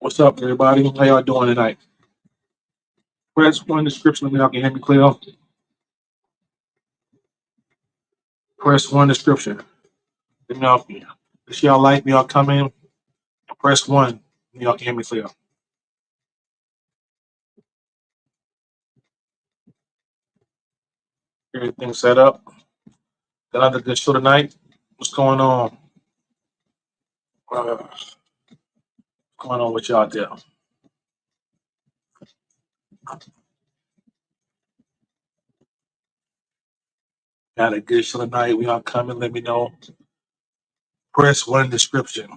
What's up, everybody? How y'all doing tonight? Press one description. Let me know if you can hear me clear. Press one description. Let me know if y'all like me. Y'all come in. Press one. Y'all can hear me clear. Everything set up. Got another good show tonight. What's going on? What's going on with y'all there? Got a good show tonight. We all come in. Let me know. Press one description.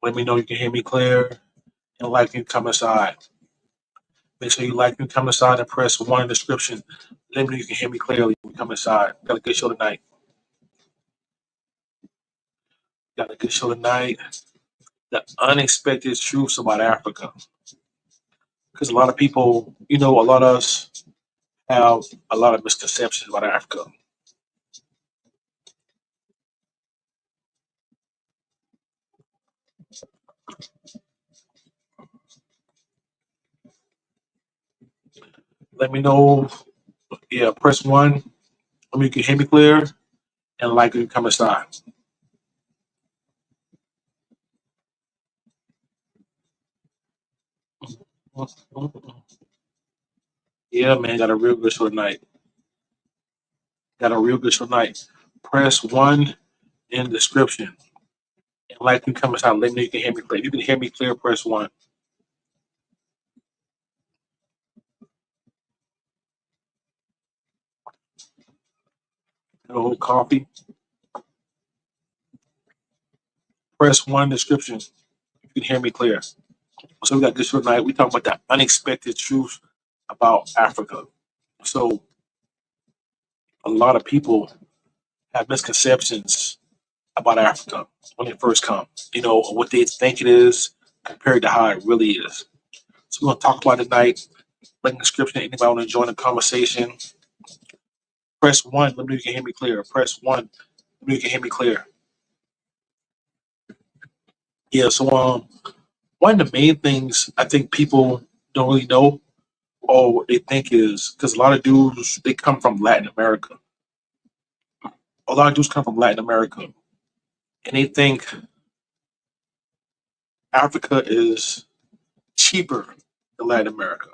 Let me know you can hear me clear and like me come inside. Make sure you like me come inside and press one description. Let me know you can hear me clearly. Come inside. Got a good show tonight. Got a good show tonight. The unexpected truths about Africa. Because a lot of people, a lot of us have a lot of misconceptions about Africa. Let me know. Yeah, press one. Let me you can hear me clear and like you come inside. Yeah, man, got a real good show tonight. Got a real good show tonight. Press one in the description and like you come inside. Let me know you can hear me clear. If you can hear me clear, press one. Got a little coffee. Press one description. If you can hear me clear. So we got this show tonight. We talk about the unexpected truth about Africa. So a lot of people have misconceptions about Africa when they first come. What they think it is compared to how it really is. So we're gonna talk about it tonight. Link in the description. Anybody want to join the conversation? Press one. Let me know you can hear me clear. Press one. Let me know you can hear me clear. Yeah. So one of the main things I think people don't really know or what they think is because a lot of dudes they come from Latin America. A lot of dudes come from Latin America, and they think Africa is cheaper than Latin America.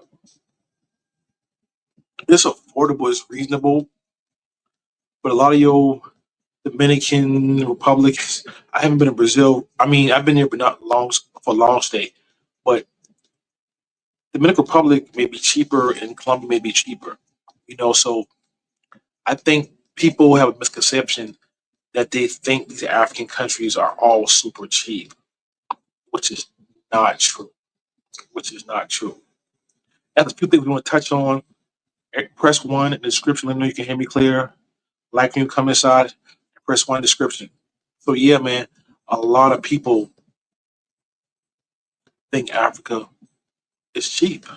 It's affordable, it's reasonable, but a lot of your Dominican Republics, I haven't been in Brazil. I mean, I've been there, but not long for a long stay. But Dominican Republic may be cheaper, and Colombia may be cheaper. So I think people have a misconception that they think these African countries are all super cheap, which is not true. Which is not true. And a few things we want to touch on. Press one in the description. Let me know you can hear me clear. Like when you come inside, press one description. So yeah, man, a lot of people think Africa is cheap.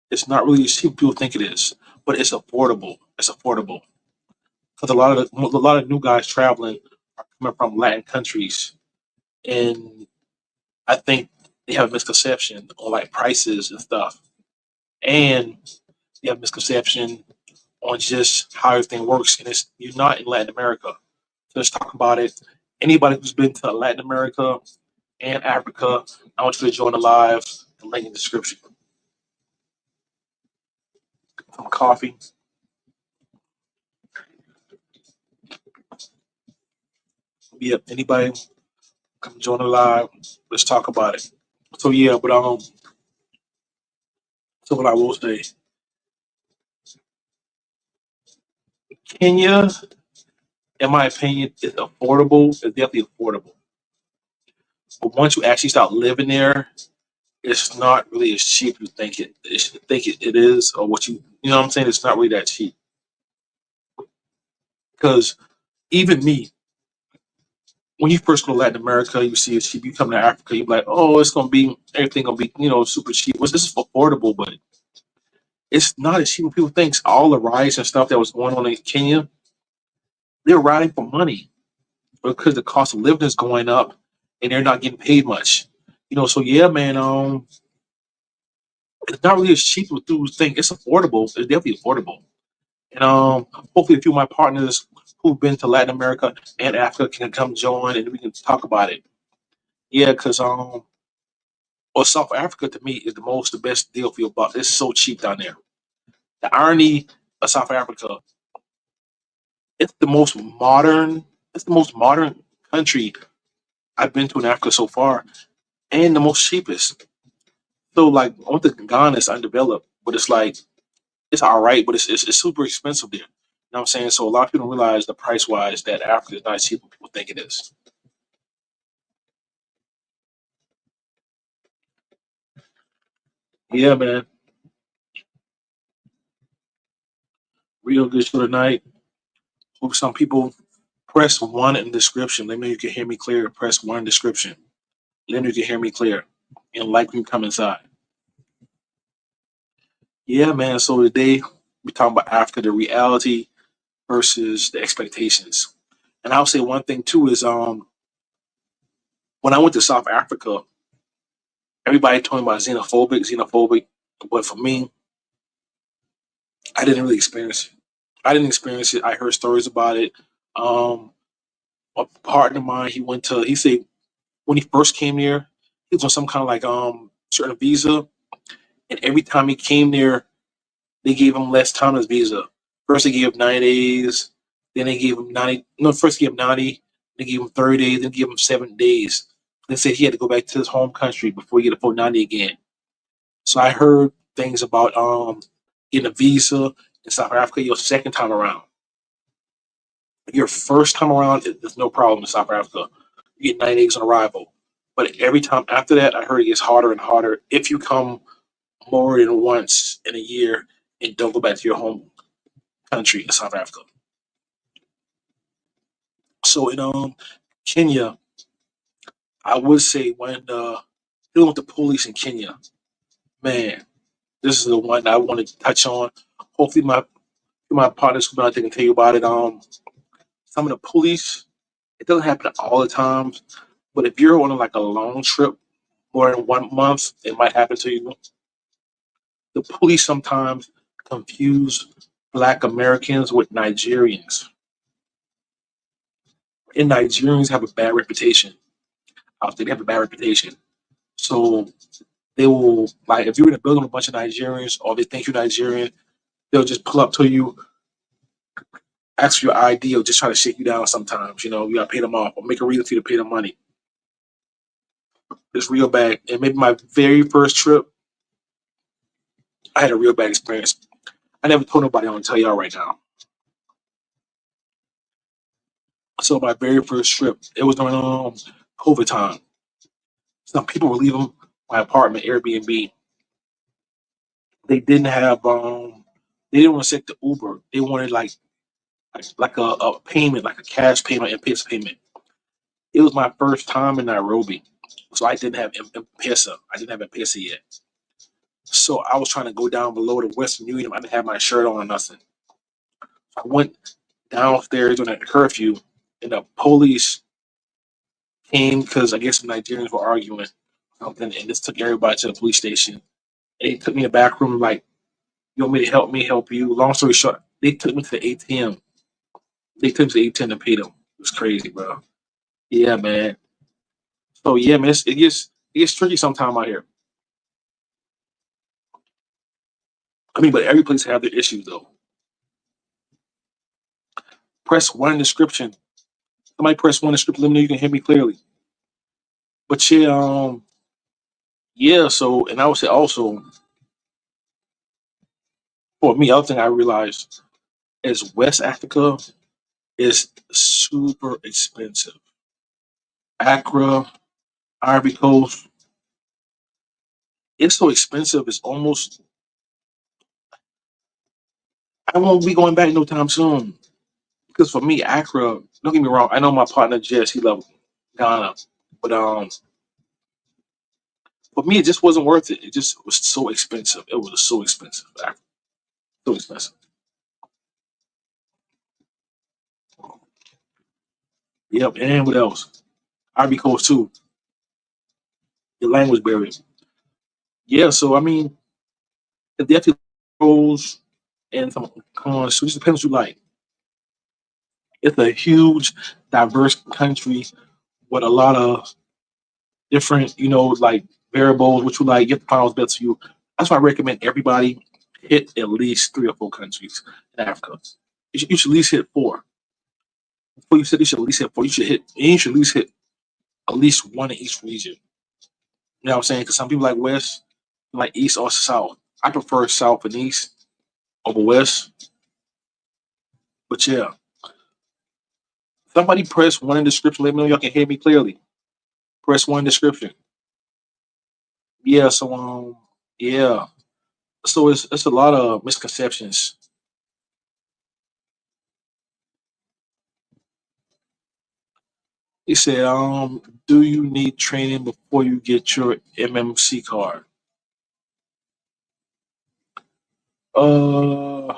It's not really as cheap people think it is, but it's affordable. It's affordable because a lot of new guys traveling are coming from Latin countries, and I think they have a misconception on like prices and stuff, and they have a misconception on just how everything works. And it's you're not in Latin America. So let's talk about it. Anybody who's been to Latin America and Africa, I want you to join the live. The link in the description. Some coffee. Yeah, anybody come join the live. Let's talk about it. So yeah, but so what I will say, Kenya, in my opinion, is affordable. It's definitely affordable. But once you actually start living there, it's not really as cheap as you think it is, or what you know what I'm saying. It's not really that cheap because even me, when you first go to Latin America, you see it's cheap. You come to Africa, you're like, oh, it's gonna be everything gonna be super cheap. Well, this is affordable, but it's not as cheap as people think. All the riots and stuff that was going on in Kenya, they're rioting for money because the cost of living is going up, and they're not getting paid much. So yeah, man. It's not really as cheap as dudes think. It's affordable. It's definitely affordable. And hopefully a few of my partners who've been to Latin America and Africa can come join and we can talk about it. Yeah, because well, South Africa to me is the best deal for your buck. It's so cheap down there. The irony of South Africa, it's the most modern. It's the most modern country I've been to in Africa so far, and the most cheapest. So like, I went to Ghana, it's undeveloped, but it's like it's all right, but it's super expensive there. You know what I'm saying? So a lot of people don't realize the price wise that Africa is not as cheap as people think it is. Yeah, man. Real good show tonight. Hope some people press one in the description. Let me know you can hear me clear. Press one in description. Let me know you can hear me clear. And like when you come inside. Yeah, man. So today we talking about Africa, the reality versus the expectations. And I'll say one thing too is when I went to South Africa, everybody told me about xenophobic. But for me, I didn't really experience it. I didn't experience it. I heard stories about it. Um, a partner of mine, he said when he first came there, he was on some kind of like certain visa, and every time he came there, they gave him less time on his visa. First they gave him 90 days, then they gave him 90. No, first they gave him 90, they gave him 30 days, then gave him 7 days. They said he had to go back to his home country before he get a full 90 again. So I heard things about getting a visa in South Africa your second time around. Your first time around, there's no problem in South Africa. You get 90 days on arrival. But every time after that, I heard it gets harder and harder if you come more than once in a year and don't go back to your home country in South Africa. So in Kenya, I would say when dealing with the police in Kenya, man, this is the one I want to touch on. Hopefully, my partners come out, they can tell you about it. Some of the police, it doesn't happen all the time, but if you're on like a long trip, more than 1 month, it might happen to you. The police sometimes confuse Black Americans with Nigerians, and Nigerians have a bad reputation. They have a bad reputation. So they will like if you're in a building with a bunch of Nigerians or they think you're Nigerian, they'll just pull up to you, ask for your ID, or just try to shake you down. Sometimes you gotta pay them off or make a reason for you to pay them money. It's real bad. And maybe my very first trip, I had a real bad experience. I never told nobody. I'm gonna tell y'all right now. So my very first trip, it was during COVID time. Some people were leaving my apartment Airbnb. They didn't have they didn't want to set the Uber. They wanted like a payment, like a cash payment, M-Pesa payment. It was my first time in Nairobi, so I didn't have M-Pesa. I didn't have M-Pesa yet. So I was trying to go down below the Western Union. I didn't have my shirt on or nothing. I went downstairs during the curfew, and the police came because I guess the Nigerians were arguing something, and this took everybody to the police station. And they took me in the back room, like, you want me to help me help you? Long story short, they took me to the ATM. They took me to the ATM to pay them. It was crazy, bro. Yeah, man. So yeah, man, it gets tricky sometime out here. I mean, but every place have their issues though. Press one in the description. Somebody press one in the description. Let me know you can hear me clearly. But yeah, yeah. So, and I would say also for me, other thing I realized is West Africa is super expensive. Accra, Ivory Coast, it's so expensive. It's almost. I won't be going back no time soon. Because for me, Accra, don't get me wrong, I know my partner Jess, he loved Ghana. But for me it just wasn't worth it. It just was so expensive. It was so expensive. So expensive. Yep, and what else? Ivory Coast too. the language barrier. Yeah, so I mean, it definitely pros and some cons. So it just depends what you like. It's a huge, diverse country with a lot of different, like variables, what you like, get the finals best for you. That's why I recommend everybody hit at least 3 or 4 countries in Africa. You should at least hit four. Before you said you should at least hit four, you should at least hit at least one in each region. You know what I'm saying? Because some people like West, like East or South. I prefer South and East over West. But yeah, somebody press one in the description. Let me know y'all can hear me clearly. Press one in the description. Yeah, so yeah. So it's a lot of misconceptions. He said, do you need training before you get your MMC card? Uh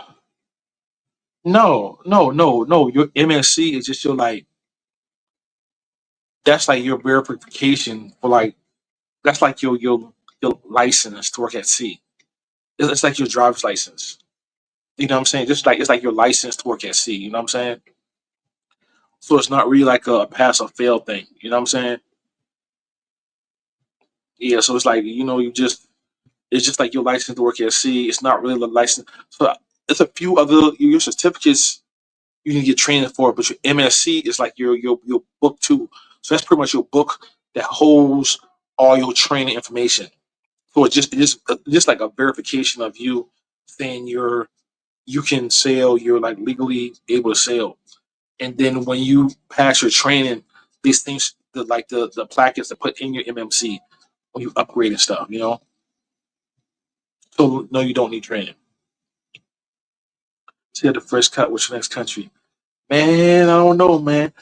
no. Your MMC is just your like that's like your verification for like that's like your license to work at sea. It's like your driver's license. You know what I'm saying? Just like it's like your license to work at sea. You know what I'm saying? So it's not really like a pass or fail thing. You know what I'm saying? Yeah. So it's like you just it's just like your license to work at sea. It's not really the license. So it's a few other your certificates you can get training for, but your MSC is like your book too. So that's pretty much your book that holds all your training information. So it's just like a verification of you saying you can sail, you're like legally able to sail. And then when you pass your training, these things the plackets that put in your MMC when you upgrade and stuff. So no, you don't need training. So you have the first cut. What's your next country? Man, I don't know, man.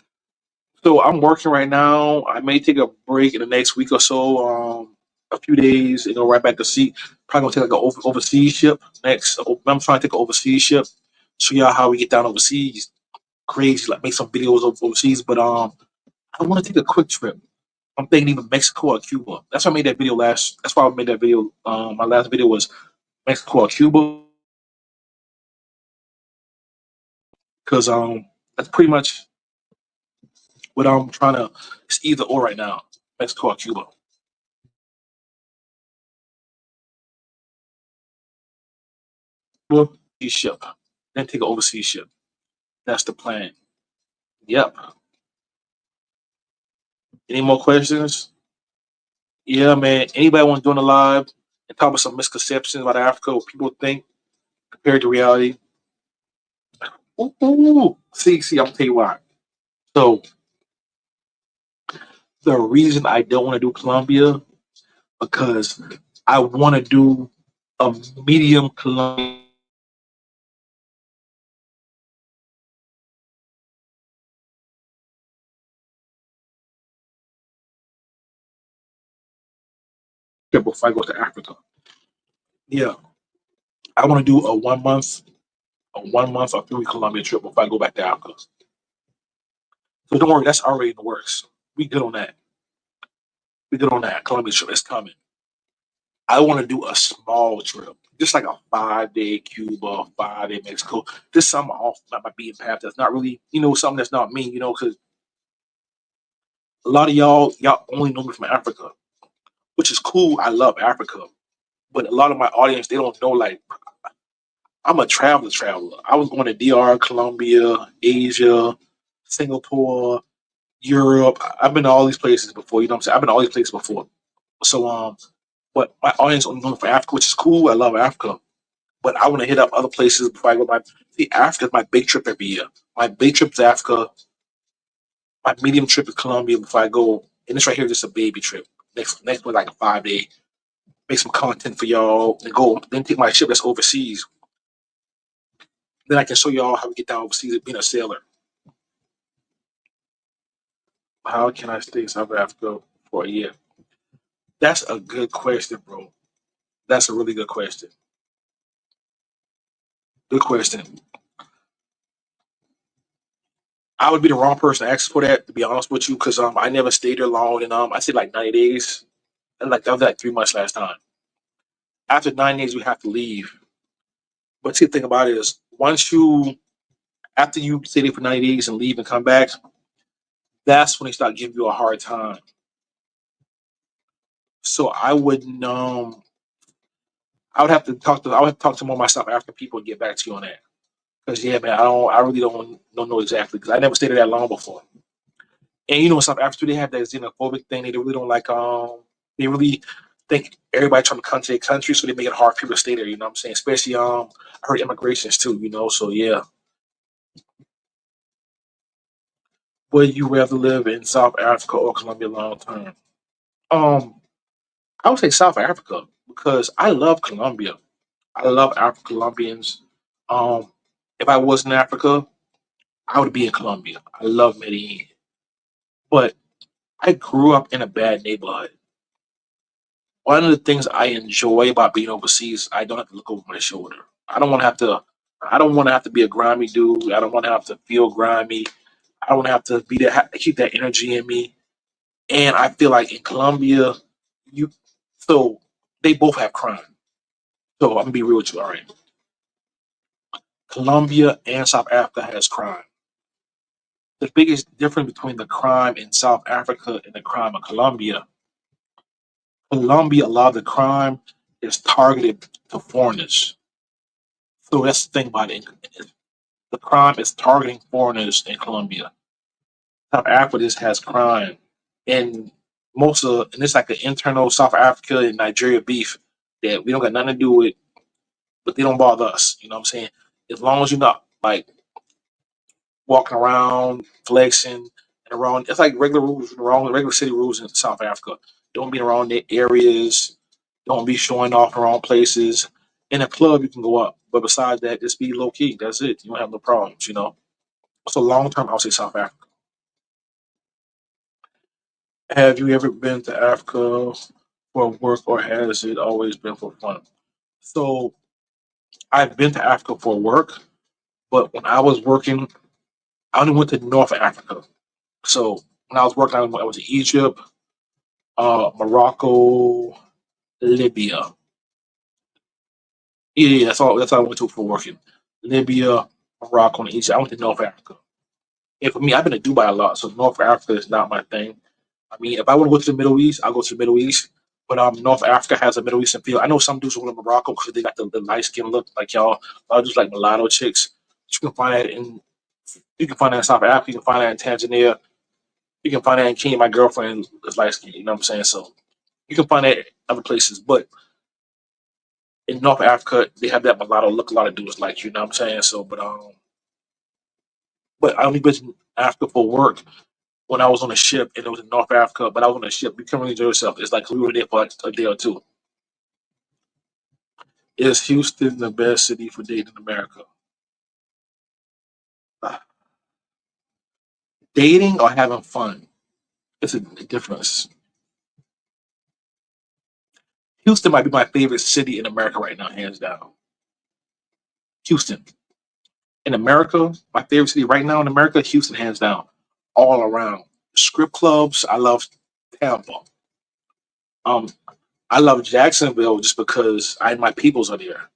So I'm working right now. I may take a break in the next week or so, a few days, and go right back to sea. Probably gonna take like an overseas ship next. I'm trying to take an overseas ship. Show y'all how we get down overseas. Crazy, like make some videos overseas. But I want to take a quick trip. I'm thinking either Mexico or Cuba. That's why I made that video last. That's why I made that video. My last video was Mexico or Cuba because that's pretty much what I'm trying to. It's either or right now, Mexico or Cuba. Well, ship, then take an overseas ship. That's the plan. Yep. Any more questions? Yeah, man. Anybody want to join the live and talk about some misconceptions about Africa, what people think compared to reality? Ooh. See, I'm gonna tell you why. So the reason I don't want to do Colombia because I want to do a medium Colombia trip before I go to Africa. Yeah, I want to do a 3 week Colombia trip before I go back to Africa. So don't worry, that's already in the works. We good on that. We good on that. Colombia trip is coming. I want to do a small trip, just like a 5 day Cuba, 5 day Mexico, just something off my beaten path. That's not really, something that's not me, because a lot of y'all only know me from Africa, which is cool. I love Africa, but a lot of my audience they don't know. Like I'm a traveler. I was going to DR, Colombia, Asia, Singapore, Europe. I've been to all these places before. You know what I'm saying? I've been to all these places before. So but my audience only know me from Africa, which is cool. I love Africa. But I want to hit up other places before I go. See, Africa is my big trip every year. My big trip is Africa. My medium trip is Colombia before I go. And this right here is just a baby trip. Next one like a 5 day. Make some content for y'all and go. Then take my ship that's overseas. Then I can show y'all how we get down overseas being a sailor. How can I stay in South Africa for a year? That's a good question, bro. That's a really good question. Good question. I would be the wrong person to ask for that, to be honest with you, because I never stayed there long, and I stayed like 90 days. And like that was like 3 months last time. After 9 days, we have to leave. But see, the thing about it is, once you after you stay there for 90 days and leave and come back, that's when they start giving you a hard time. So I would have to talk to more of my South African people and get back to you on that. Because yeah, man, I really don't know exactly because I never stayed there that long before. And in South Africa they have that xenophobic thing. They really don't like they really think everybody trying to come to their country, so they make it hard for people to stay there. You know what I'm saying? Especially I heard immigrations too. So yeah, would you rather live in South Africa or Colombia long term? Um, I would say South Africa because I love Colombia. I love Afro Colombians. Um, if I was in Africa, I would be in Colombia. I love Medellin, but I grew up in a bad neighborhood. One of the things I enjoy about being overseas, I don't have to look over my shoulder. I don't want to have to. I don't want to have to be a grimy dude. I don't want to have to feel grimy. I don't want to have to be that keep that energy in me. And I feel like in Colombia, you so they both have crime. So I'm gonna be real with you. All right, Colombia and South Africa has crime. The biggest difference between the crime in South Africa and the crime in Colombia, a lot of the crime is targeted to foreigners. So that's the thing about it. The crime is targeting foreigners in Colombia. South Africa just has crime, and and it's like an internal South Africa and Nigeria beef that we don't got nothing to do with, but they don't bother us. You know what I'm saying? As long as you're not like walking around flexing and around, it's like regular rules, around regular city rules in South Africa. Don't be around the areas. Don't be showing off around places. In a club, you can go up, but besides that, just be low key. That's it. You don't have no problems. So long term, I'll say South Africa. Have you ever been to Africa for work, or has it always been for fun? So I've been to Africa for work, but when I was working, I only went to North Africa. So when I was working, I was in Egypt, Morocco, Libya. Yeah, that's all. That's all I went to for working. Libya, Morocco, and Egypt. I went to North Africa. And for me, I've been to Dubai a lot, so North Africa is not my thing. I mean, if I want to go to the Middle East, I'll go to the Middle East. But North Africa has a Middle Eastern feel. I know some dudes go to Morocco because they got the light skin look like y'all. A lot of dudes like mulatto chicks. You can find that in South Africa. You can find that in Tanzania. You can find that in Kenya. My girlfriend is light skinned. You know what I'm saying? So you can find that in other places. But in North Africa, they have that mulatto look. A lot of dudes like you know what I'm saying. So, but I only been to Africa for work when I was on a ship and it was in North Africa. But I was on a ship. You can't really enjoy yourself. It's like we were there for like a day or two. Is Houston the best city for dating in America? Uh, Dating or having fun? It's a difference. Houston might be my favorite city in America right now, hands down. Houston. In America, my favorite city right now in America, Houston, hands down. All around. Script clubs, I love Tampa. Um, I love Jacksonville just because my peoples are there.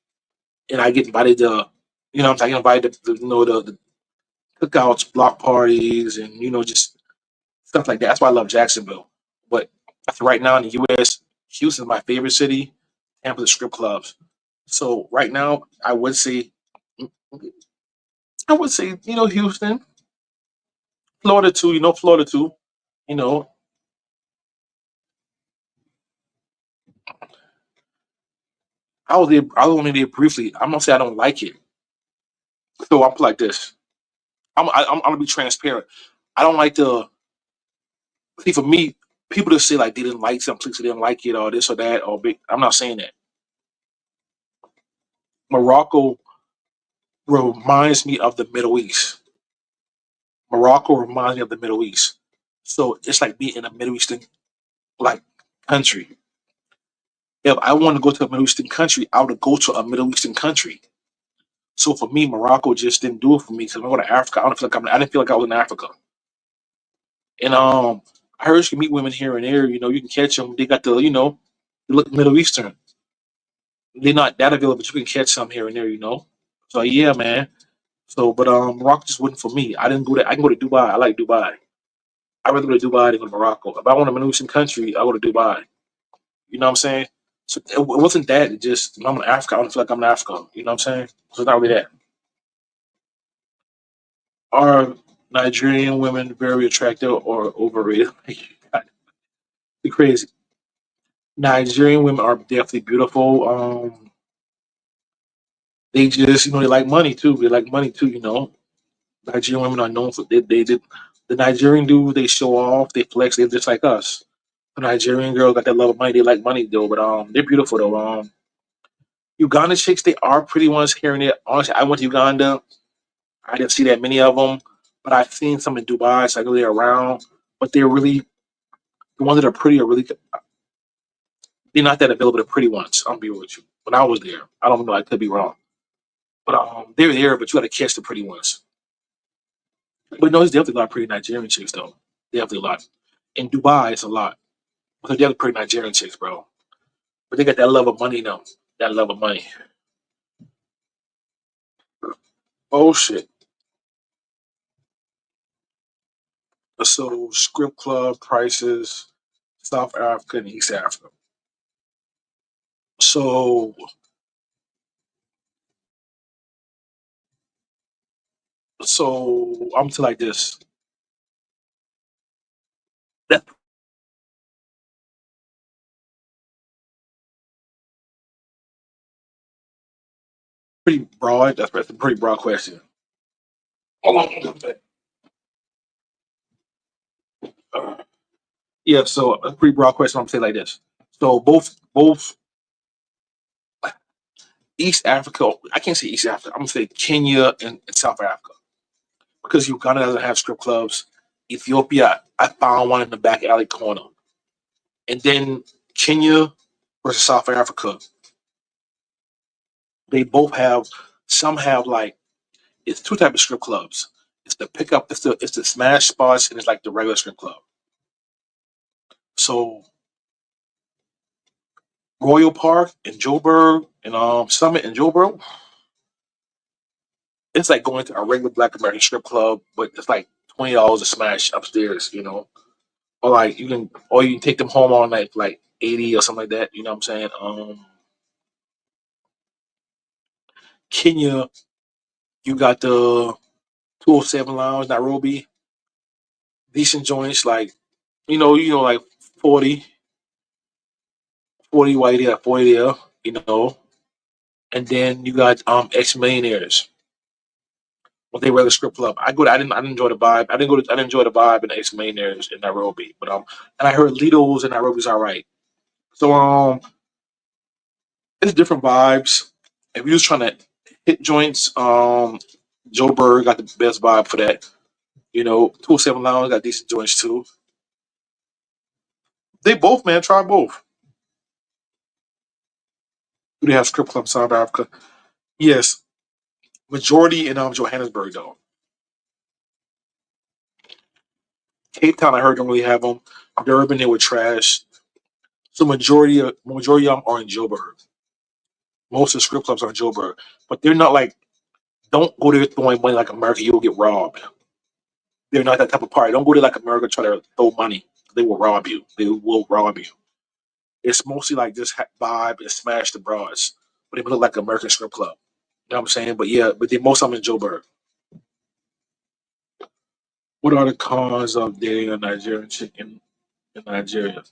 And I get invited to, I get invited to, the cookouts, block parties, and, just stuff like that. That's why I love Jacksonville. But right now in the U.S., Houston's my favorite city. Tampa's the script clubs. So right now, I would say, Houston, Florida too. Florida too. You know, I was there. I was only there briefly. I'm gonna say I don't like it. So I'm like this. I'm gonna be transparent. I don't like the see for me. People that say like they didn't like some place, they didn't like it, or this or that, or big. I'm not saying that. Morocco reminds me of the Middle East. Morocco reminds me of the Middle East. So it's like being in a Middle Eastern like country. If I want to go to a Middle Eastern country, I would go to a Middle Eastern country. So for me, Morocco just didn't do it for me because when I go to Africa, I didn't feel like I was in Africa. And I heard you can meet women here and there. You can catch them. They got they look Middle Eastern. They're not that available, but you can catch some here and there. So yeah, man. So, but Morocco just wasn't for me. I didn't go there. I can go to Dubai. I like Dubai. I'd rather go to Dubai than go to Morocco. If I want a Middle Eastern country, I go to Dubai. You know what I'm saying? So it wasn't that. It just I'm in Africa. I don't feel like I'm in Africa. You know what I'm saying? So it's not really that. Are Nigerian women very attractive or overrated? Be crazy. Nigerian women are definitely beautiful. They just they like money too. They like money too. Nigerian women are known for they the Nigerian dudes. They show off. They flex. They're just like us. The Nigerian girls got that love of money. They like money though, but they're beautiful though. Uganda chicks, they are pretty ones here and there. Honestly, I went to Uganda. I didn't see that many of them, but I've seen some in Dubai, so I know they're around. But they're really the ones that are pretty are really they're not that available. The pretty ones. I'll be real with you. When I was there, I don't know. I could be wrong, but they're there. But you got to catch the pretty ones. But no, there's definitely a lot of pretty Nigerian chicks though. Definitely a lot. In Dubai, it's a lot. But they're definitely pretty Nigerian chicks, bro. But they got that love of money now. That love of money. Oh shit. So strip club prices, South Africa and East Africa. So I'm to like this. That's pretty broad. That's a pretty broad question. Hold on. Uh, yeah, so a pretty broad question. I'm gonna say like this. So both East Africa. I can't say East Africa. I'm gonna say Kenya and South Africa because Uganda doesn't have strip clubs. Ethiopia, I found one in the back alley corner, and then Kenya versus South Africa. They both have. Some have like it's two types of strip clubs. It's the pickup. It's the smash spots, and it's like the regular strip club. So Royal Park in Joburg and Summit in Joburg, it's like going to a regular Black American strip club, but it's like $20 a smash upstairs. Or you can take them home on like 80 or something like that. You know what I'm saying? Kenya, you got the 207 Lounge, Nairobi, decent joints like like 40, 40 white there, 40 there, you know. And then you got ex millionaires with their regular strip club. I didn't enjoy the vibe. I didn't enjoy the vibe in ex millionaires in Nairobi. But and I heard Lido's in Nairobi's all right. So it's different vibes. If you're just trying to hit joints, Joe Berg got the best vibe for that. 207 Lounge got decent joints too. They both, man, try both. Do they have strip club in South Africa? Yes. Majority in Johannesburg though. Cape Town, I heard don't really have them. Durban, they were trash. So majority of them are in Joburg. Most of the strip clubs are in Joburg, but they're not like don't go there throwing money like America. You'll get robbed. They're not that type of party. Don't go there like America. Try to throw money. They will rob you. They will rob you. It's mostly like just vibe and smash the bras, but they look like American strip club. You know what I'm saying? But yeah, most of them in Joburg. What are the cons of dating a Nigerian chicken in Nigeria?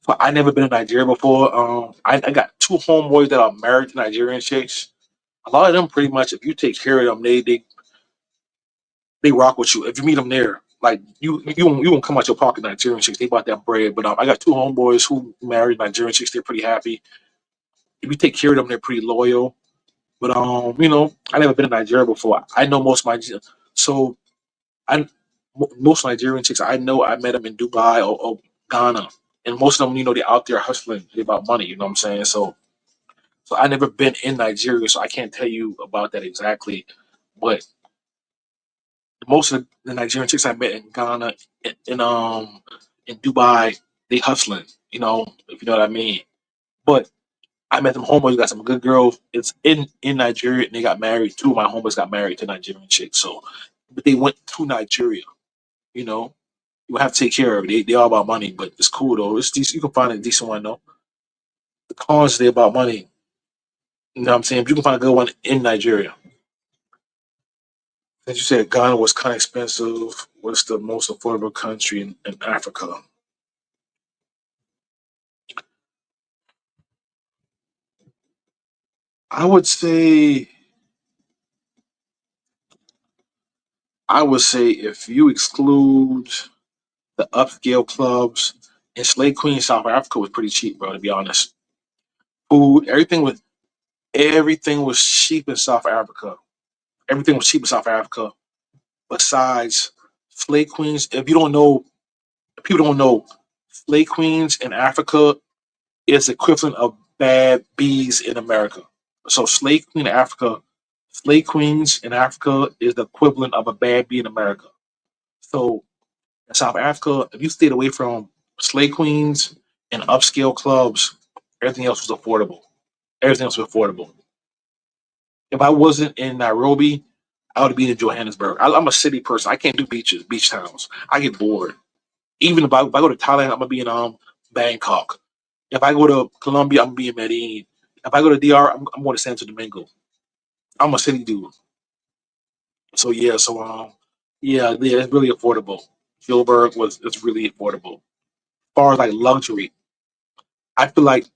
So I never been to Nigeria before. I got two homeboys that are married to Nigerian chicks. A lot of them pretty much, if you take care of them, they rock with you. If you meet them there, like you won't come out your pocket Nigerian chicks. They bought that bread. But I got two homeboys who married Nigerian chicks. They're pretty happy. If you take care of them, they're pretty loyal. But I never been to Nigeria before. I know most of my so I most Nigerian chicks I know I met them in Dubai or Ghana, and most of them they're out there hustling about money. You know what I'm saying? So I never been in Nigeria, so I can't tell you about that exactly. But most of the Nigerian chicks I met in Ghana, in Dubai, they hustling. If you know what I mean. But I met them homeboys, got some good girls. It's in Nigeria, and they got married. Two of my homeboys got married to Nigerian chicks. So, but they went to Nigeria. You know, you have to take care of it. They all about money, but it's cool though. It's decent. You can find a decent one though. The cons they about money. You know what I'm saying? But you can find a good one in Nigeria. As you said, Ghana was kind of expensive. What's the most affordable country in Africa? I would say, if you exclude the upscale clubs, and Slave Queen, South Africa was pretty cheap, bro. To be honest, food, everything was cheap in South Africa. Everything was cheap in South Africa. Besides Slave Queens, if people don't know, Slave Queens in Africa is the equivalent of bad bees in America. So Slave Queens in Africa is the equivalent of a bad bee in America. So in South Africa, if you stayed away from Slave Queens and upscale clubs, everything else was affordable. Everything else was affordable. If I wasn't in Nairobi, I would be in Johannesburg. I'm a city person. I can't do beach towns. I get bored. Even if I go to Thailand, I'm gonna be in Bangkok. If I go to Colombia, I'm gonna be in Medellin. If I go to DR, I'm going to Santo Domingo. I'm a city dude. So yeah, it's really affordable. Joburg was it's really affordable. As far as like luxury, I feel like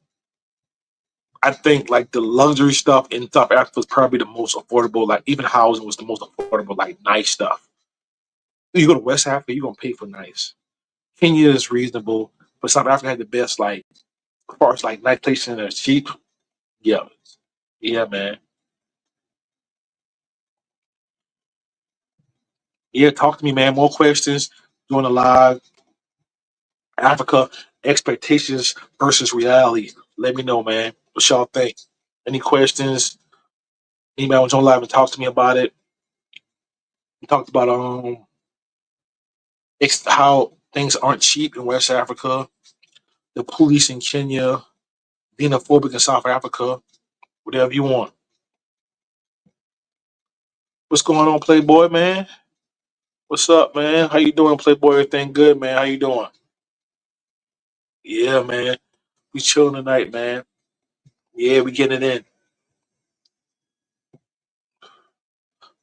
I think like the luxury stuff in South Africa was probably the most affordable. Like even housing was the most affordable, like nice stuff. You go to West Africa, you're gonna pay for nice. Kenya is reasonable, but South Africa had the best like as far as like nice places that are cheap. Yeah, yeah, man. Yeah, talk to me, man. More questions. Doing a live Africa expectations versus reality. Let me know, man. What y'all think? Any questions? Anybody want to join live and talk to me about it? We talked about how things aren't cheap in West Africa, the police in Kenya, xenophobic in South Africa, whatever you want. What's going on, Playboy, man? What's up, man? How you doing, Playboy? Everything good, man? How you doing? Yeah, man. We chilling tonight, man. Yeah, we getting it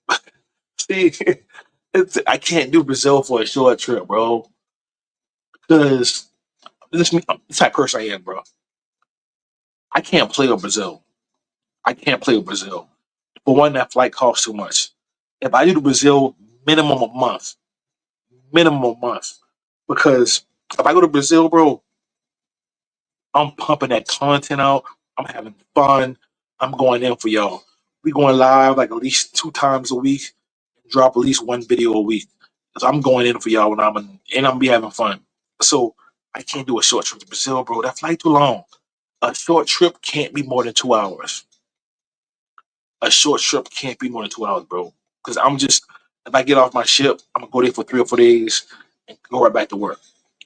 in. See, I can't do Brazil for a short trip, bro. Because this type of person I am, bro. I can't play with Brazil. I can't play with Brazil. For one, that flight costs too much. If I do to Brazil, minimum a month, minimum a month. Because if I go to Brazil, bro, I'm pumping that content out. I'm having fun. I'm going in for y'all. We going live like at least 2 times a week. Drop at least one video a week. So I'm going in for y'all and I'm be having fun. So I can't do a short trip to Brazil, bro. That flight too long. A short trip can't be more than 2 hours. A short trip can't be more than 2 hours, bro. Because if I get off my ship, I'm gonna go there for 3 or 4 days and go right back to work.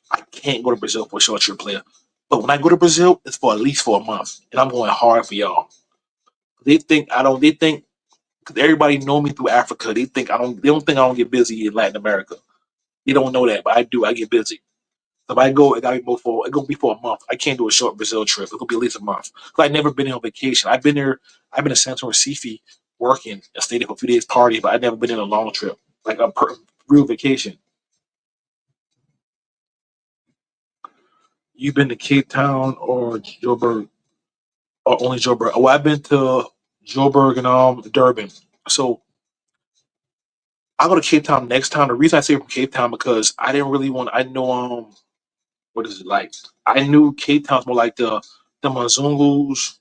I can't go to Brazil for a short trip, player. But when I go to Brazil, it's for at least for a month, and I'm going hard for y'all. They think I don't. They think because everybody know me through Africa. They think I don't. They don't think I don't get busy in Latin America. They don't know that, but I do. I get busy. So if I go, it gotta be before. It's gonna be for a month. I can't do a short Brazil trip. It's gonna be at least a month. 'Cause I've never been on vacation. I've been there. I've been to Santo Recife working and stayed there for a few days party, but I've never been in a long trip, like real vacation. You've been to Cape Town or Joburg, or only Joburg? Well, I've been to Joburg and Durban. So I'll go to Cape Town next time. The reason I say from Cape Town because I didn't really want. I know what is it like? I knew Cape Town's more like the Manzungus.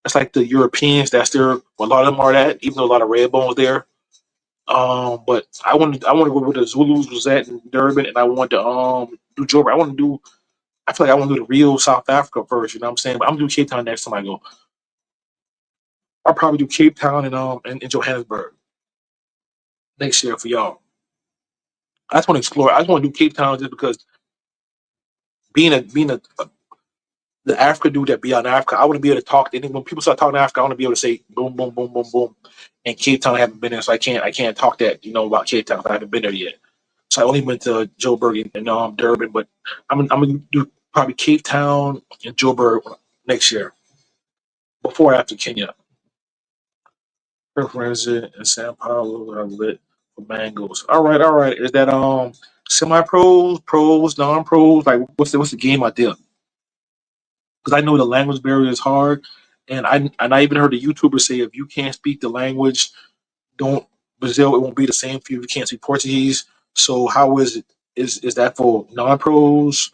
That's like the Europeans. That's there. A lot of them are that. Even though a lot of red bones there. But I want to go where the Zulus was at in Durban, and I want to do Joburg. I feel like I want to do the real South Africa first. You know what I'm saying? But I'm gonna do Cape Town next time I go. I'll probably do Cape Town and in Johannesburg next year for y'all. I just want to explore. I just want to do Cape Town just because being a the African dude that be out in Africa, I want to be able to talk to anyone. When people start talking to Africa, I want to be able to say boom, boom, boom, boom, boom. And Cape Town, I haven't been there, so I can't talk that about Cape Town. I haven't been there yet. So I only went to Joburg and Durban, but I'm gonna do probably Cape Town and Joburg next year, before or after Kenya. Preference in Sao Paulo are lit for mangoes. All right, all right. Is that semi pros, pros, non pros? Like what's the game idea? Because I know the language barrier is hard, and I even heard a YouTuber say if you can't speak the language, don't Brazil. It won't be the same for you if you can't speak Portuguese. So how is it? Is that for non pros,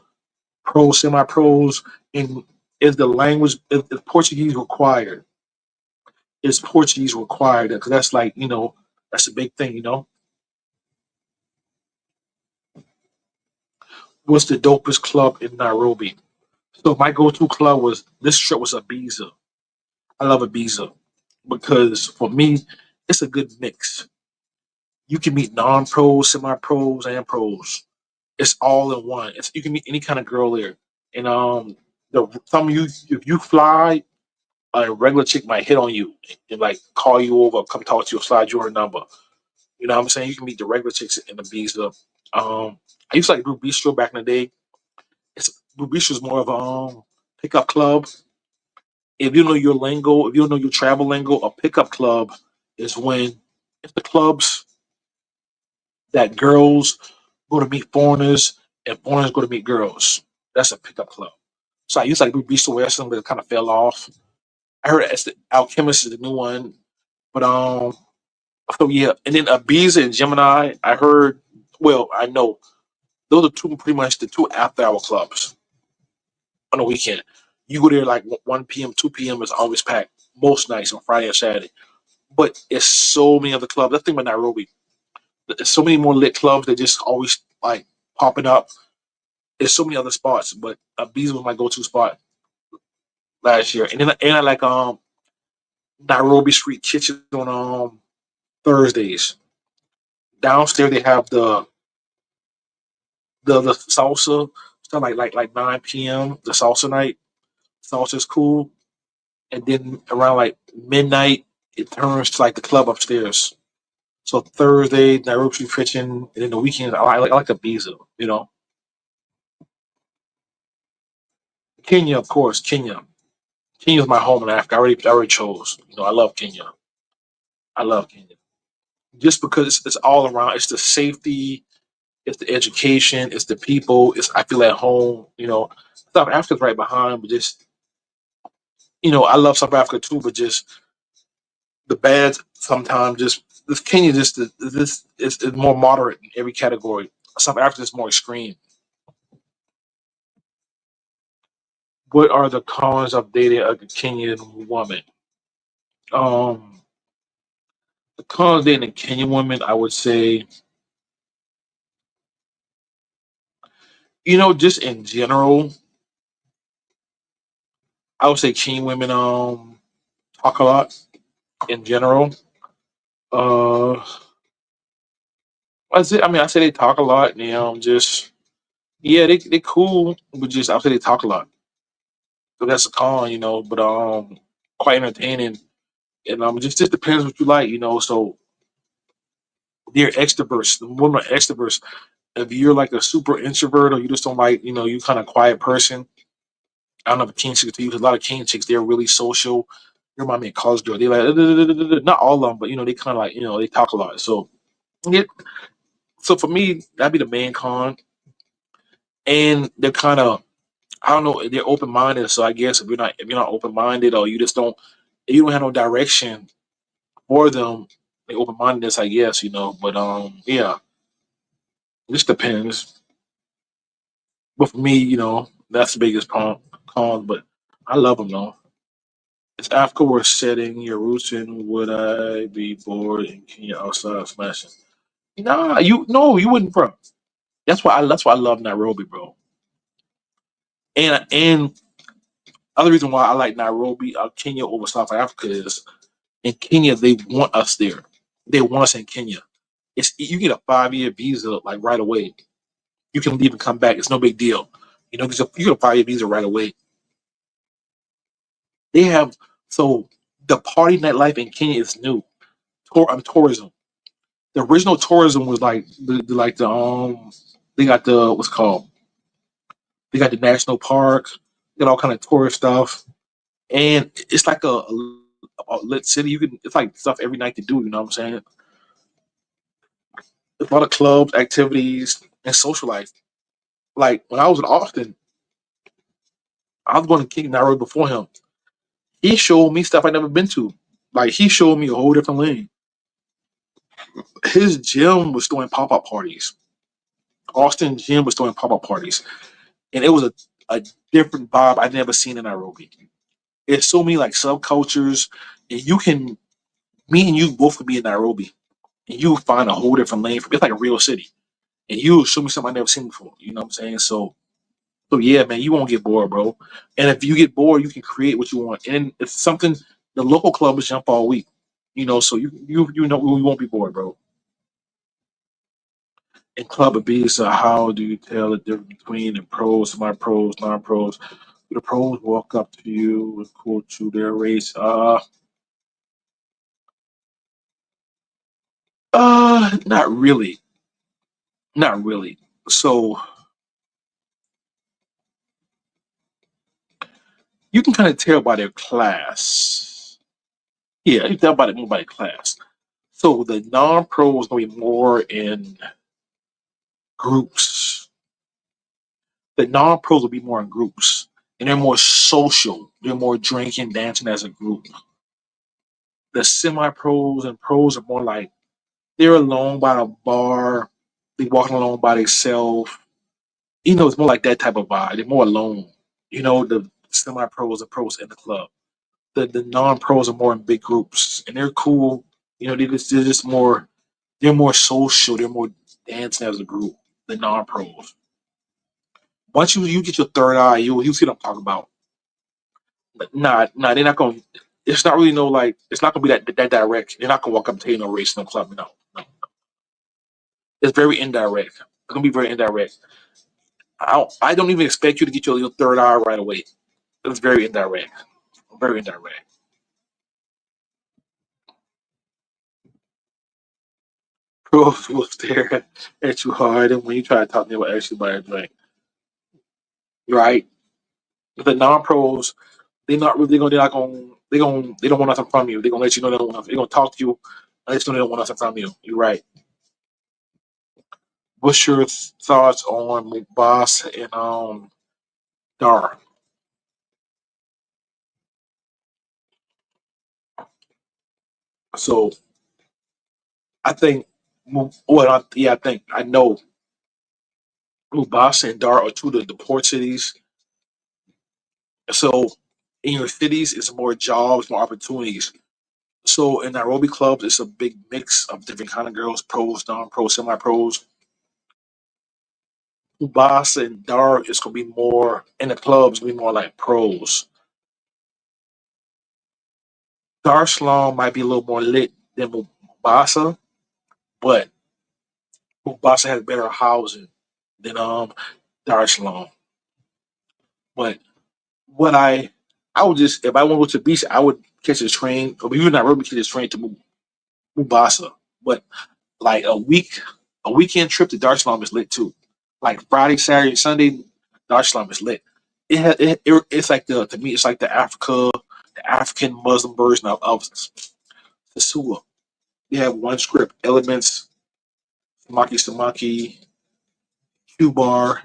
pros, semi pros, and is the language is Portuguese required? Is Portuguese required? Because that's like that's a big thing. What's the dopest club in Nairobi? So my go-to club was this trip was Ibiza. I love Ibiza because for me, it's a good mix. You can meet non-pros, semi-pros, and pros. It's all in one. You can meet any kind of girl there. And some of you, if you fly, a regular chick might hit on you and like call you over, come talk to you, slide your number. You know what I'm saying? You can meet the regular chicks in Ibiza. I used to like Blue Bistro back in the day. Blue Bistro is more of a pickup club. If you know your lingo, if you know your travel lingo, a pickup club is when it's the clubs that girls go to meet foreigners and foreigners go to meet girls. That's a pickup club. So I used to like do Beast of Western, but it kind of fell off. I heard it's the Alchemist is the new one, but so yeah, and then Ibiza and Gemini. I heard. Well, I know those are two pretty much the two after hour clubs on the weekend. You go there like 1 p.m., 2 p.m. is always packed most nights on Friday and Saturday. But it's so many other clubs. That's the thing about Nairobi. There's so many more lit clubs that just always like popping up. There's so many other spots, but Ibiza was my go-to spot last year. And I like Nairobi Street Kitchen on Thursdays. Downstairs they have the salsa. It's like 9 p.m. The salsa night. Salsa is cool, and then around like midnight it turns to like the club upstairs. So Thursday Nairobi Street Kitchen, and then the weekend I like Ibiza. Kenya, of course, Kenya. Kenya's my home in Africa. I already chose. I love Kenya. I love Kenya just because it's all around. It's the safety, it's the education, it's the people. I feel at home. South Africa's right behind, but just I love South Africa too. But just the bad sometimes. Just this Kenya, just this is more moderate in every category. South Africa is more extreme. What are the cons of dating a Kenyan woman? Um, the cons of dating a Kenyan woman, I would say, just in general, I would say Kenyan women talk a lot in general. Uh, I say they talk a lot. Just yeah, they cool, but just I say they talk a lot. So that's a con. But quite entertaining, and just depends what you like. So they're extroverts. The women are extroverts. If you're like a super introvert or you just don't like, you kind of quiet person, I don't know if a king chick to you because a lot of king chicks they're really social. You remind me of college girl. They like not all of them, but they kind of like they talk a lot. So yeah, so for me that'd be the main con, and they're kind of I don't know they're open minded. So I guess if you're not open minded or you just don't if you don't have no direction for them, they open mindedness I guess. But yeah, it just depends. But for me, that's the biggest con. But I love them though. If Africa were setting your roots in, would I be bored in Kenya outside smashing? Nah, you wouldn't, bro. That's why I love Nairobi, bro. And other reason why I like Nairobi, Kenya over South Africa is in Kenya they want us there. They want us in Kenya. It's you get a 5 year visa like right away. You can leave and come back. It's no big deal. You know, 'cause you get a 5 year visa right away. They have so the party nightlife in Kenya is new. Tourism. The original tourism was like they got the what's it called, they got the national park, they got all kind of tourist stuff, and it's like a lit city. You can it's like stuff every night to do. You know what I'm saying? There's a lot of clubs, activities, and social life. Like when I was in Austin, I was going to King Nairobi before him. He showed me stuff I never been to. Like he showed me a whole different lane. His gym was doing pop up parties. Austin gym was doing pop up parties, and it was a different vibe I'd never seen in Nairobi. It's so many like subcultures, and you can me and you both could be in Nairobi, and you find a whole different lane. It's like a real city, and you show me something I never seen before. You know what I'm saying? So yeah, man, you won't get bored, bro. And if you get bored, you can create what you want. And if something, the local clubs jump all week, you know, so you know you won't be bored, bro. In Club Ibiza, how do you tell the difference between the pros, semi-pros, non-pros? Do the pros walk up to you and quote you their race? Not really, not really. So you can kind of tell by their class. Yeah, you can tell by the more by the class. So the non-pros gonna be more in groups. The non-pros will be more in groups, and they're more social. They're more drinking, dancing as a group. The semi-pros and pros are more like they're alone by the bar. They walking alone by themselves. You know, it's more like that type of vibe. They're more alone. You know, the semi-pros and pros in the club. The non-pros are more in big groups, and they're cool. You know, they're just more. They're more social. They're more dancing as a group. The non-pros. Once you get your third eye, you see what I'm talking about. Nah, they're not going. It's not really no like. It's not going to be that direct. They're not going to walk up and tell you no race, no club. No, no. It's very indirect. It's going to be very indirect. I don't even expect you to get your third eye right away. It's very indirect. Very indirect. Pros will stare at you hard, and when you try to talk to them about actually buy a drink, right? The non-pros, they're not going. They don't want nothing from you. They're gonna let you know they don't want nothing. They're gonna talk to you, and let you know they don't want nothing from you. You're right. What's your thoughts on Boss and Dar? So I think, I think I know Mubasa and Dar are two of the port cities. So in your cities, it's more jobs, more opportunities. So in Nairobi clubs, it's a big mix of different kind of girls, pros, non-pros, semi-pros. Mubasa and Dar is gonna be more in the clubs, gonna be more like pros. Dar Salon might be a little more lit than Mubasa, but Mubasa has better housing than Dar Salon. But what I would just if I want to go to the beach, I would catch a train, or even not really catch a train to Mubasa. But like a weekend trip to Dar es Salaam is lit too. Like Friday, Saturday, Sunday, Dar es Salaam is lit. It's like the to me it's like the African Muslim version of Sasua. You have one script, elements, Samaki Samaki, Q Bar,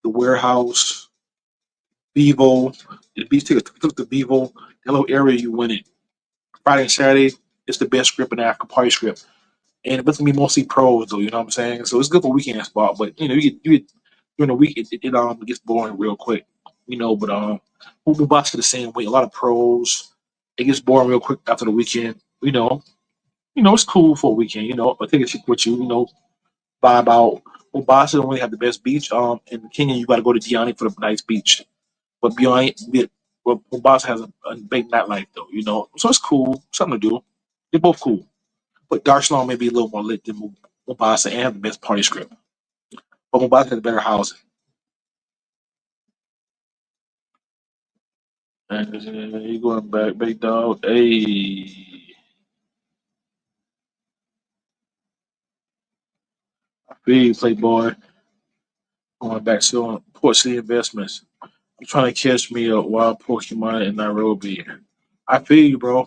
the warehouse, Bevo. The beach took the Bevo, that little area you went in. Friday and Saturday, it's the best script in Africa party script. And it's gonna be mostly pros though, you know what I'm saying? So it's good for weekend spot, but you get during the week it gets boring real quick. You know, but Mubasa the same way. A lot of pros. It gets boring real quick after the weekend. It's cool for a weekend, I think it's what you vibe out. Mubasa don't really have the best beach. In Kenya you gotta go to Diani for the nice beach. But Mubasa has a big nightlife though, So it's cool, something to do. They're both cool. But Dark Salon may be a little more lit than Mombasa and have the best party script. But Mombasa has better housing. And you going back, big dog. Hey, I feel you, Playboy. Going back to Port City Investments. I'm trying to catch me a wild Pokemon in Nairobi. I feel you, bro.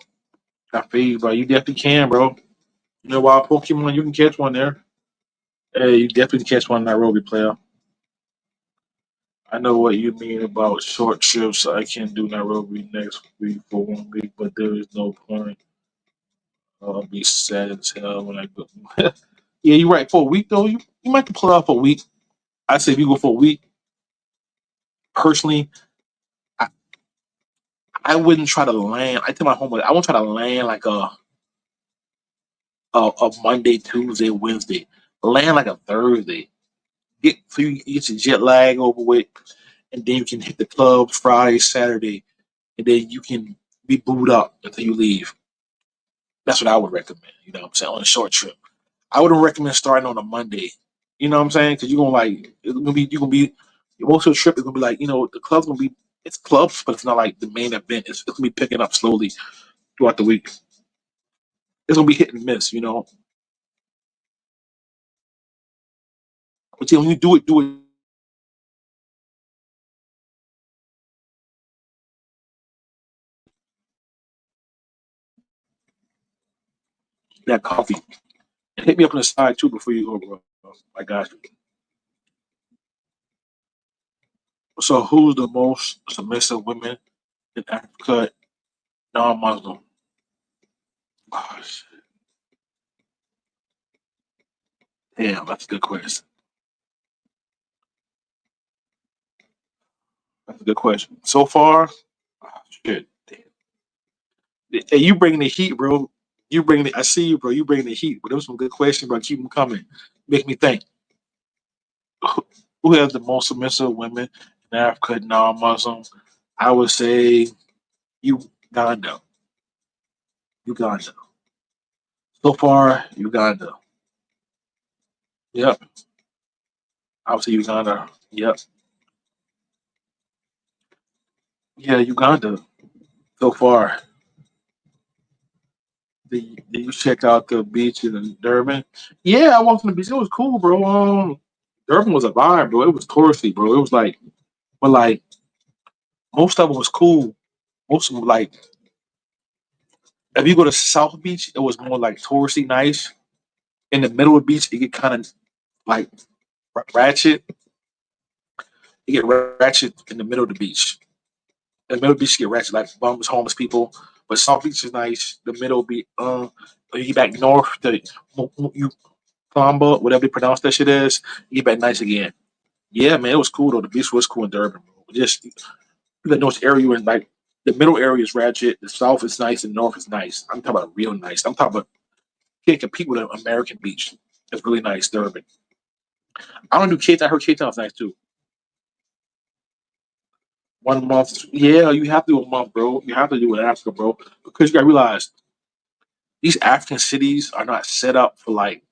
I feel you, bro. You definitely can, bro. You know, wild Pokemon, you can catch one there. Hey, you definitely can catch one in Nairobi, player. I know what you mean about short trips. I can do Nairobi next week for 1 week, but there is no point. I'll be sad as hell when I go. Yeah, you're right. For a week, though, you might can pull it off a week. I say if you go for a week, personally, I, I wouldn't try to land. I tell my homework, I won't try to land like a Monday, Tuesday, Wednesday. Land like a Thursday. Get your jet lag over with, and then you can hit the clubs Friday, Saturday, and then you can be booed up until you leave. That's what I would recommend. You know what I'm saying, on a short trip. I wouldn't recommend starting on a Monday. You know what I'm saying? Because you're gonna like you're gonna be most of the trip is gonna be like, the club's gonna be it's clubs, but it's not like the main event. It's gonna be picking up slowly throughout the week. It's gonna be hit and miss. But yeah, when you do it that coffee. And hit me up on the side too before you go, bro. I got you. So who's the most submissive women in Africa non-Muslim? Oh, shit. Damn, that's a good question. That's a good question. So far, oh, shit. Damn. Hey, you bringing the heat, bro. You bringing the. I see you, bro. You bringing the heat. But those some good questions, bro. Keep them coming. Make me think. Who has the most submissive women in Africa, non-Muslim? I would say Uganda. Uganda. So far, Uganda. Yep. I would say Uganda. Yep. Yeah, Uganda. So far, did you check out the beach in Durban? Yeah, I walked on the beach. It was cool, bro. Durban was a vibe, bro. It was touristy, bro. It was like, but like most of it was cool. Most of them, like, if you go to South Beach, it was more like touristy, nice. In the middle of the beach, it get kind of like ratchet. It get ratchet in the middle of the beach. In the middle of the beach, you get ratchet, like bums, homeless people. But South Beach is nice. The middle be you get back north, you Plamba, whatever they pronounce that shit is, you get back nice again. Yeah, man, it was cool though. The beach was cool in Durban, bro. Just the north area and like the middle area is ratchet. The south is nice, and north is nice. I'm talking about real nice. I'm talking about can't compete with an American beach. It's really nice, Durban. I don't do Cape Town. I heard Cape Town's nice too. 1 month, yeah, you have to do a month, bro. You have to do it in Africa, bro, because you gotta realize these African cities are not set up for like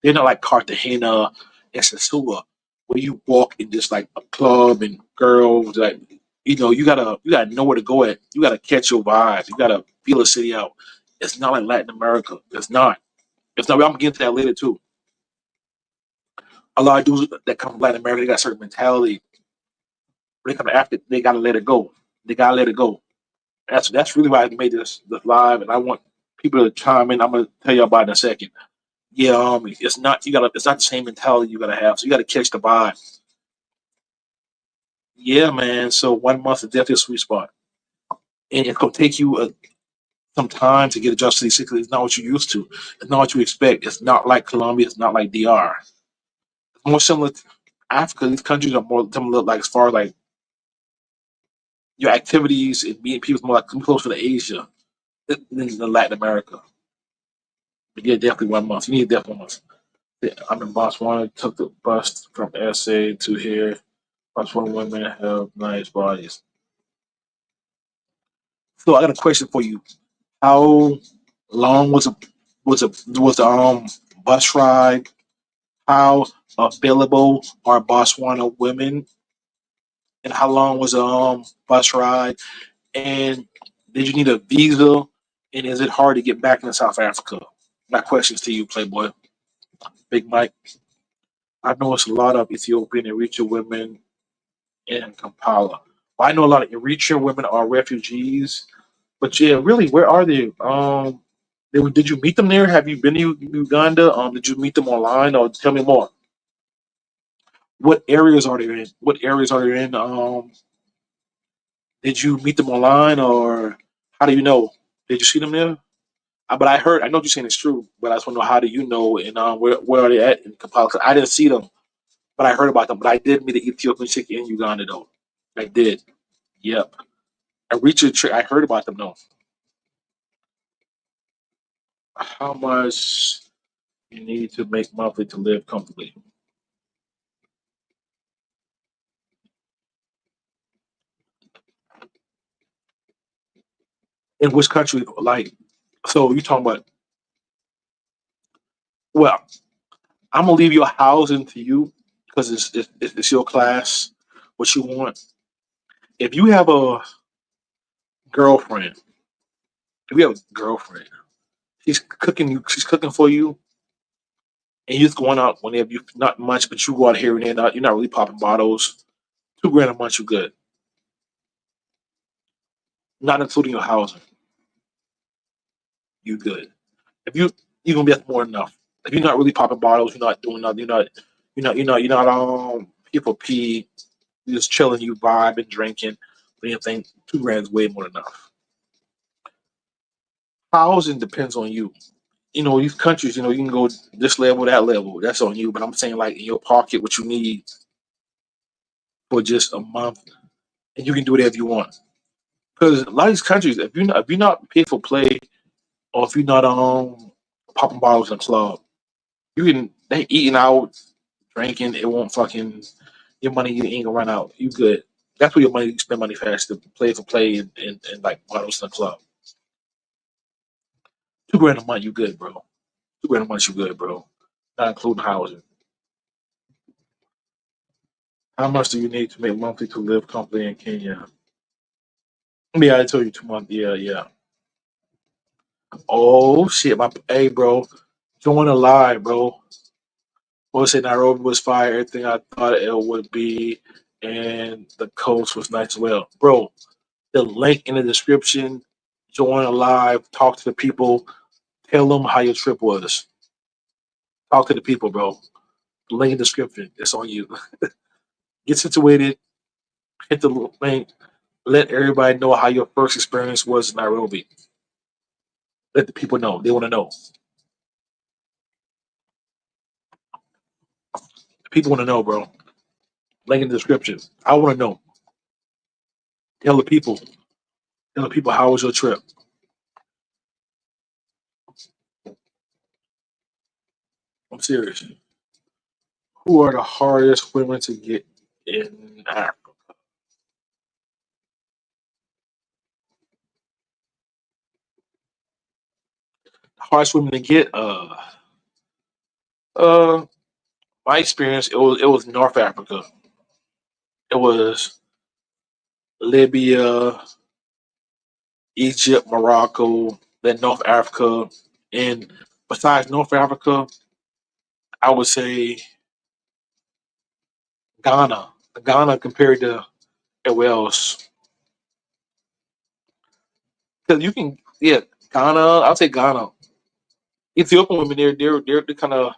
they're not like Cartagena and Sasua, where you walk in just like a club and girls like you gotta know where to go at. You gotta catch your vibes. You gotta feel the city out. It's not like Latin America. It's not. It's not. I'm gonna get into that later too. A lot of dudes that come from Latin America, they got a certain mentality. When they come to Africa, they gotta let it go. They gotta let it go. That's really why I made this live, and I want people to chime in. I'm gonna tell you about it in a second. Yeah, it's not you gotta. It's not the same mentality you gotta have. So you gotta catch the vibe. Yeah, man. So 1 month is definitely a sweet spot, and it's gonna take you some time to get adjusted to these cities. It's not what you're used to. It's not what you expect. It's not like Colombia. It's not like DR. It's more similar to Africa. These countries are more similar, like as far as like your activities and meeting people is more like closer to Asia than Latin America. But yeah, definitely 1 month. You need definitely 1 month. Yeah, I'm in Botswana. Took the bus from SA to here. Botswana women have nice bodies. So I got a question for you. How long was a was the bus ride? How available are Botswana women, and how long was the bus ride? And did you need a visa? And is it hard to get back into South Africa? My questions to you, Playboy, Big Mike. I know it's a lot of Ethiopian Eritrean women in Kampala. Well, I know a lot of Eritrean women are refugees, but yeah, really, where are they? Did you meet them there? Have you been to Uganda? Did you meet them online? Or tell me more. What areas are they in? What areas are they in? Did you meet them online, or how do you know? Did you see them there? But I heard, I know what you're saying it's true, but I just want to know how do you know, and where are they at in Kampala? 'Cause I didn't see them, but I heard about them. But I did meet the Ethiopian chick in Uganda though. I did. Yep. I reached a trick. I heard about them though. How much you need to make monthly to live comfortably? In which country? Like, so you talking about? Well, I'm gonna leave your housing to you because it's your class. What you want? If you have a girlfriend, if you have a girlfriend, she's cooking for you, and you're just going out whenever you not much, but you go out here and there. You're not really popping bottles. 2 grand a month, you good. Not including your housing, you good. If you're gonna be at more than enough. If you're not really popping bottles, you're not doing nothing. You're not people pee. You're just chilling, you vibing, drinking. But you think 2 grand is way more than enough. Housing depends on you. These countries, you can go this level, that level. That's on you. But I'm saying, like, in your pocket, what you need for just a month, and you can do whatever you want. Because a lot of these countries, if you're not paid for play, or if you're not popping bottles in a club, they eating out, drinking. It won't fucking your money. You ain't gonna run out. You good. That's where your money you spend money fast to play for play and like bottles in the club. 2 grand a month, you good, bro. 2 grand a month, you good, bro. Not including housing. How much do you need to make monthly to live comfortably in Kenya? Yeah, I told you 2 months. Yeah, yeah. Oh shit, my hey, bro. Join a live, bro. We'll say Nairobi was fire. Everything I thought it would be, and the coast was nice as well, bro. The link in the description. Join a live. Talk to the people. Tell them how your trip was. Talk to the people, bro. The link in the description. It's on you. Get situated. Hit the link. Let everybody know how your first experience was in Nairobi. Let the people know. They want to know. People want to know, bro. Link in the description. I want to know. Tell the people. Tell the people how was your trip. I'm serious. Who are the hardest women to get in Africa? Hardest women to get? Uh, my experience, it was North Africa. It was Libya, Egypt, Morocco, then North Africa, and besides North Africa, I would say Ghana. Ghana compared to everywhere else, because you can, yeah, Ghana. I'll say Ghana. Ethiopian women, they're kind of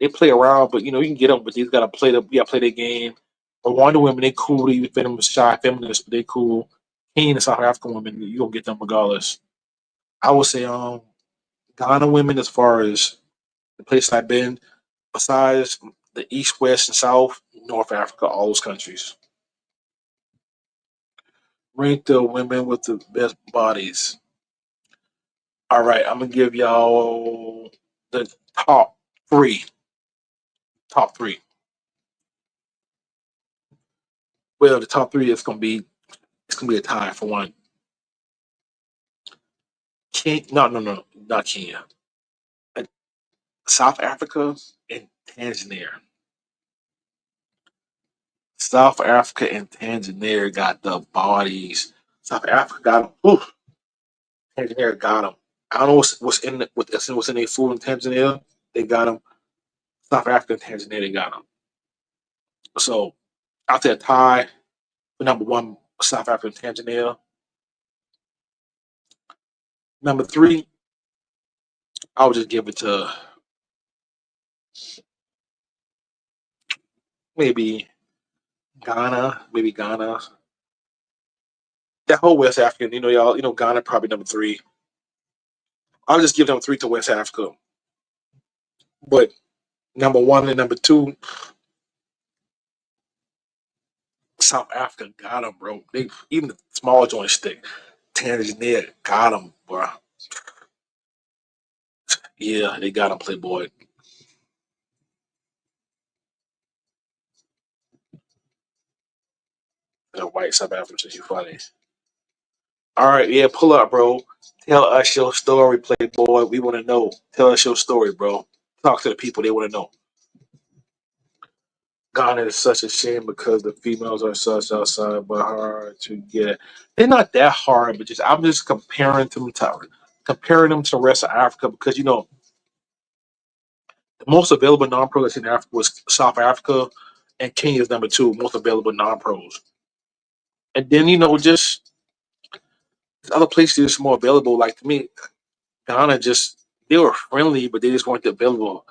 they play around, but you can get them, but they gotta play their game. Rwanda women, they cool. They them shy feminists, but they cool. Kenyan and South African women, you gonna get them regardless. I would say Ghana women, as far as the place I've been, besides the East, West, and South, North Africa, all those countries. Rank the women with the best bodies. All right, I'm gonna give y'all the top three. Top three. Well, the top three is it's gonna be a tie for one. No, no, no, not Kenya. South Africa and Tanzania. South Africa and Tanzania got the bodies. South Africa got them. Oof, Tanzania got them. I don't know what's in their food in Tanzania. They got them. South Africa and Tanzania, they got them. So out there, tie for number one, South Africa and Tanzania. Number three, I would just give it to maybe Ghana. Maybe Ghana. That whole West African, y'all, Ghana probably number three. I'll just give them three to West Africa. But number one and number two, South Africa got them, bro. They even the small joint stick. Tanzania got them, bro. Yeah, they got them, Playboy. The white South Africans, you funny. All right, yeah, pull up, bro. Tell us your story, Playboy. We want to know. Tell us your story, bro. Talk to the people. They want to know. Ghana is such a shame because the females are such outside but hard to get. They're not that hard, but just I'm just comparing them to the rest of Africa because the most available non-pros in Africa was South Africa, and Kenya is number two most available non-pros. And then just other places that's more available. Like to me, Ghana just they were friendly, but they just weren't available.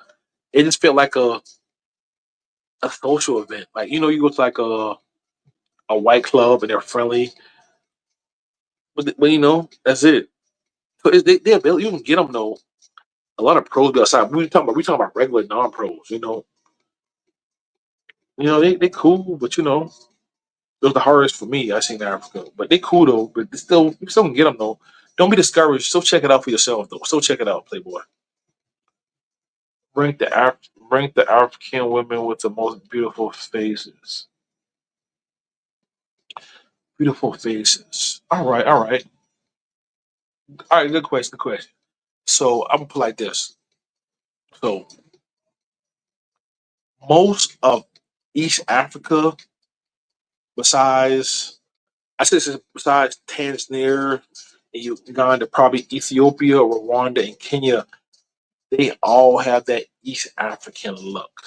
It just felt like a social event. Like you go to like a white club and they're friendly, but that's it. So they available. You can get them though. A lot of pros be outside. We talking about regular non-pros. They cool, but it was the hardest for me. I seen Africa, but they cool though. But still, you still can get them though. Don't be discouraged. Still check it out for yourself though. Still check it out, Playboy. Rank the African women with the most beautiful faces. Beautiful faces. All right, all right, all right. Good question. Good question. So I'm gonna put it like this. So most of East Africa, besides besides Tanzania and Uganda, probably Ethiopia, Rwanda, and Kenya, they all have that East African look.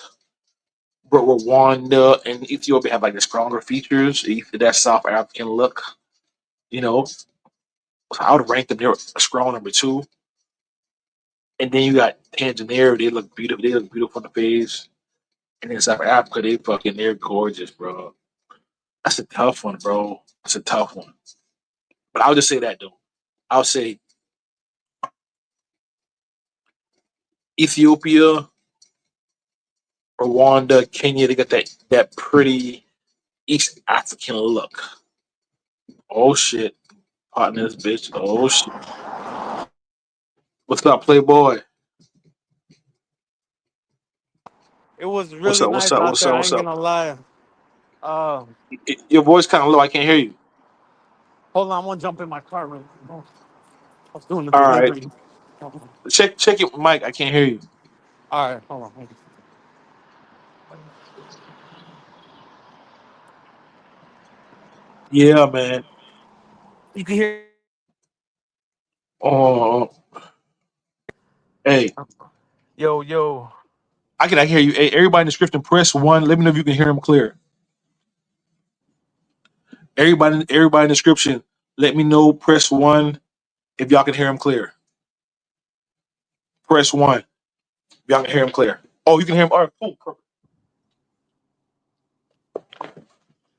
But Rwanda and Ethiopia have like the stronger features, that South African look. You know, so I would rank them there a strong number two. And then you got Tanzania, they look beautiful. They look beautiful on the face. And then South Africa, they're gorgeous, bro. That's a tough one, bro. That's a tough one. But I'll just say that though. I'll say Ethiopia, Rwanda, Kenya, they got that pretty East African look. Oh shit. Partners, bitch. Oh shit. What's up, Playboy? It was What's really up? What's nice up? out What's there. up? I What's ain't up? gonna lie. Um, Your voice kind of low. I can't hear you. Hold on, I'm gonna jump in my car. Real quick. I was doing the All right. delivery. Hold on. Check your mic. I can't hear you. All right, hold on. Hold on. Yeah, man. You can hear. Oh, hey, Yo, yo. I can hear you. Hey, everybody in the description, press one. Let me know if you can hear him clear. Everybody in the description, let me know. Press one if y'all can hear him clear. Press one if y'all can hear him clear. Oh, you can hear him. All right, cool. Perfect.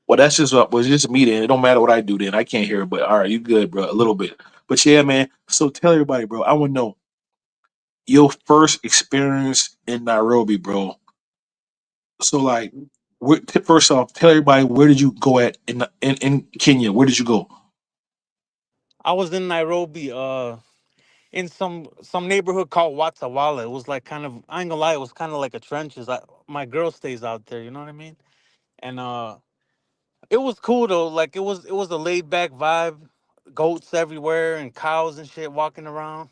Well, that's just was just me then. It don't matter what I do then. I can't hear it, but all right, you good, bro. A little bit. But yeah, man. So tell everybody, bro. I want to know your first experience in Nairobi, bro. So like, first off, tell everybody where did you go at in Kenya? Where did you go? I was in Nairobi, in some neighborhood called Watawala. It was like kind of, I ain't gonna lie, it was kind of like a trenches. My girl stays out there, you know what I mean? And it was cool though. Like it was a laid back vibe, goats everywhere and cows and shit walking around.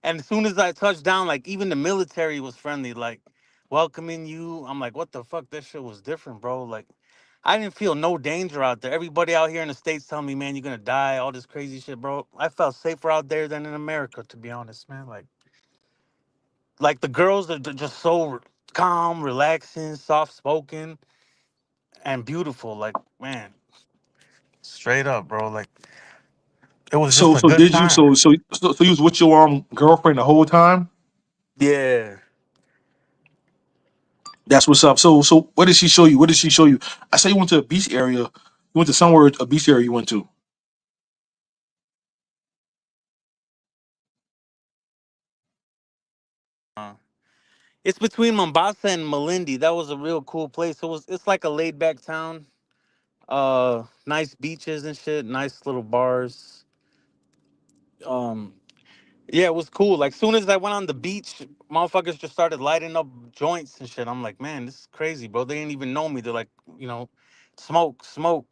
And as soon as I touched down, like even the military was friendly, like welcoming you. I'm like, what the fuck? That shit was different, bro. Like, I didn't feel no danger out there. Everybody out here in the States telling me, man, you're gonna die, all this crazy shit, bro. I felt safer out there than in America, to be honest, man. Like the girls are just so calm, relaxing, soft spoken, and beautiful. Like, man, straight up, bro. Like, it was just So a so good did you time. so you was with your girlfriend the whole time? Yeah. That's what's up. So what did she show you? What did she show you? I say you went to a beach area. You went to somewhere a beach area you went to. Uh, it's between Mombasa and Malindi. That was a real cool place. It's like a laid back town. Nice beaches and shit, nice little bars. Um Yeah, it was cool. Like soon as I went on the beach, motherfuckers just started lighting up joints and shit. I'm like, man, this is crazy, bro. They didn't even know me. They're like, you know, smoke, smoke.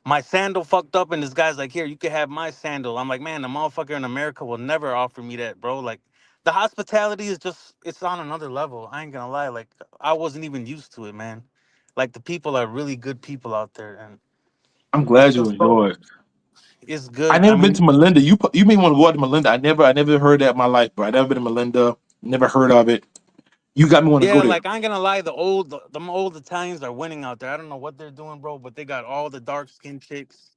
My sandal fucked up, and this guy's like, here, you can have my sandal. I'm like, man, the motherfucker in America will never offer me that, bro. Like, the hospitality is just, it's on another level. I ain't gonna lie. Like, I wasn't even used to it, man. Like, the people are really good people out there, and I'm it's glad you just so, enjoyed. it's I good. I never been mean, to Melinda. You may want to go out to Melinda. I never heard that in my life, bro. I never been to Melinda. Never heard of it. You got me want to go yeah, there. like I ain't gonna lie, the old Italians are winning out there. I don't know what they're doing, bro, but they got all the dark skinned chicks,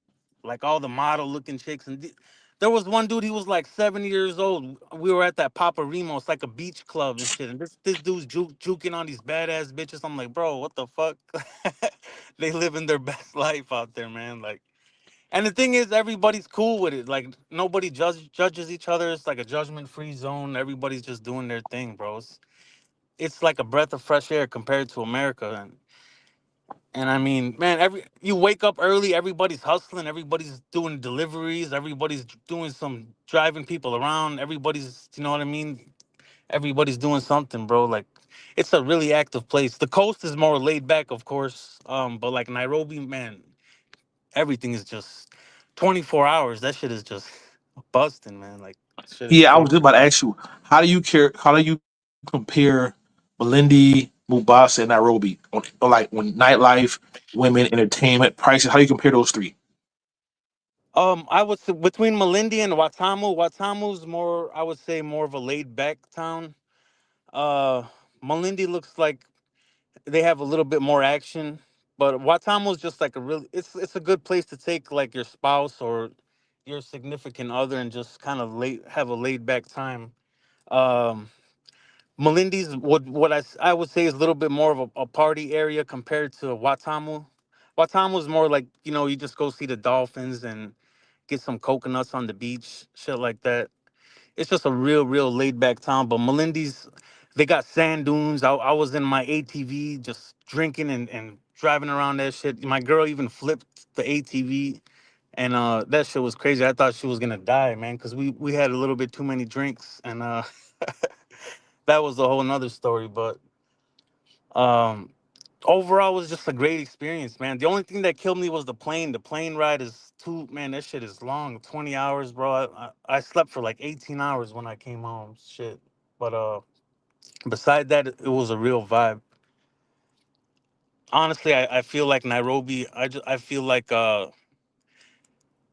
like all the model looking chicks. And there was one dude, he was like 70 years old. We were at that Papa Remo, it's like a beach club and shit. And this dude's juking on these badass bitches. I'm like, bro, what the fuck? They living their best life out there, man. Like, and the thing is, everybody's cool with it. Like nobody judges each other. It's like a judgment free zone. Everybody's just doing their thing, bro. It's like a breath of fresh air compared to America. And I mean, man, you wake up early, everybody's hustling, everybody's doing deliveries, everybody's doing some driving people around, everybody's, you know what I mean? Everybody's doing something, bro. Like it's a really active place. The coast is more laid back, of course. But like Nairobi, man, everything is just 24 hours. That shit is just busting, man. Like shit is Yeah, I was crazy. just about to ask you, how do you care? How do you compare Malindi, Mombasa, and Nairobi on like when nightlife, women, entertainment, prices? How do you compare those three? I would say between Malindi and Watamu. Watamu's more, I would say, more of a laid back town. Uh, Malindi looks like they have a little bit more action, but Watamu's just like a really, it's a good place to take like your spouse or your significant other and just kind of have a laid back time. Um, Malindi's I would say is a little bit more of a party area compared to Watamu. Watamu's more like, you just go see the dolphins and get some coconuts on the beach, shit like that. It's just a real laid back town. But Melindy's, they got sand dunes. I was in my ATV just drinking and driving around that shit. My girl even flipped the ATV, and that shit was crazy. I thought she was gonna die, man, because we had a little bit too many drinks, and that was a whole nother story. But um, overall, it was just a great experience, man. The only thing that killed me was the plane. The plane ride is too, man. That shit is long, 20 hours, bro. I slept for like 18 hours when I came home. Shit, but beside that, it was a real vibe. Honestly, I feel like Nairobi.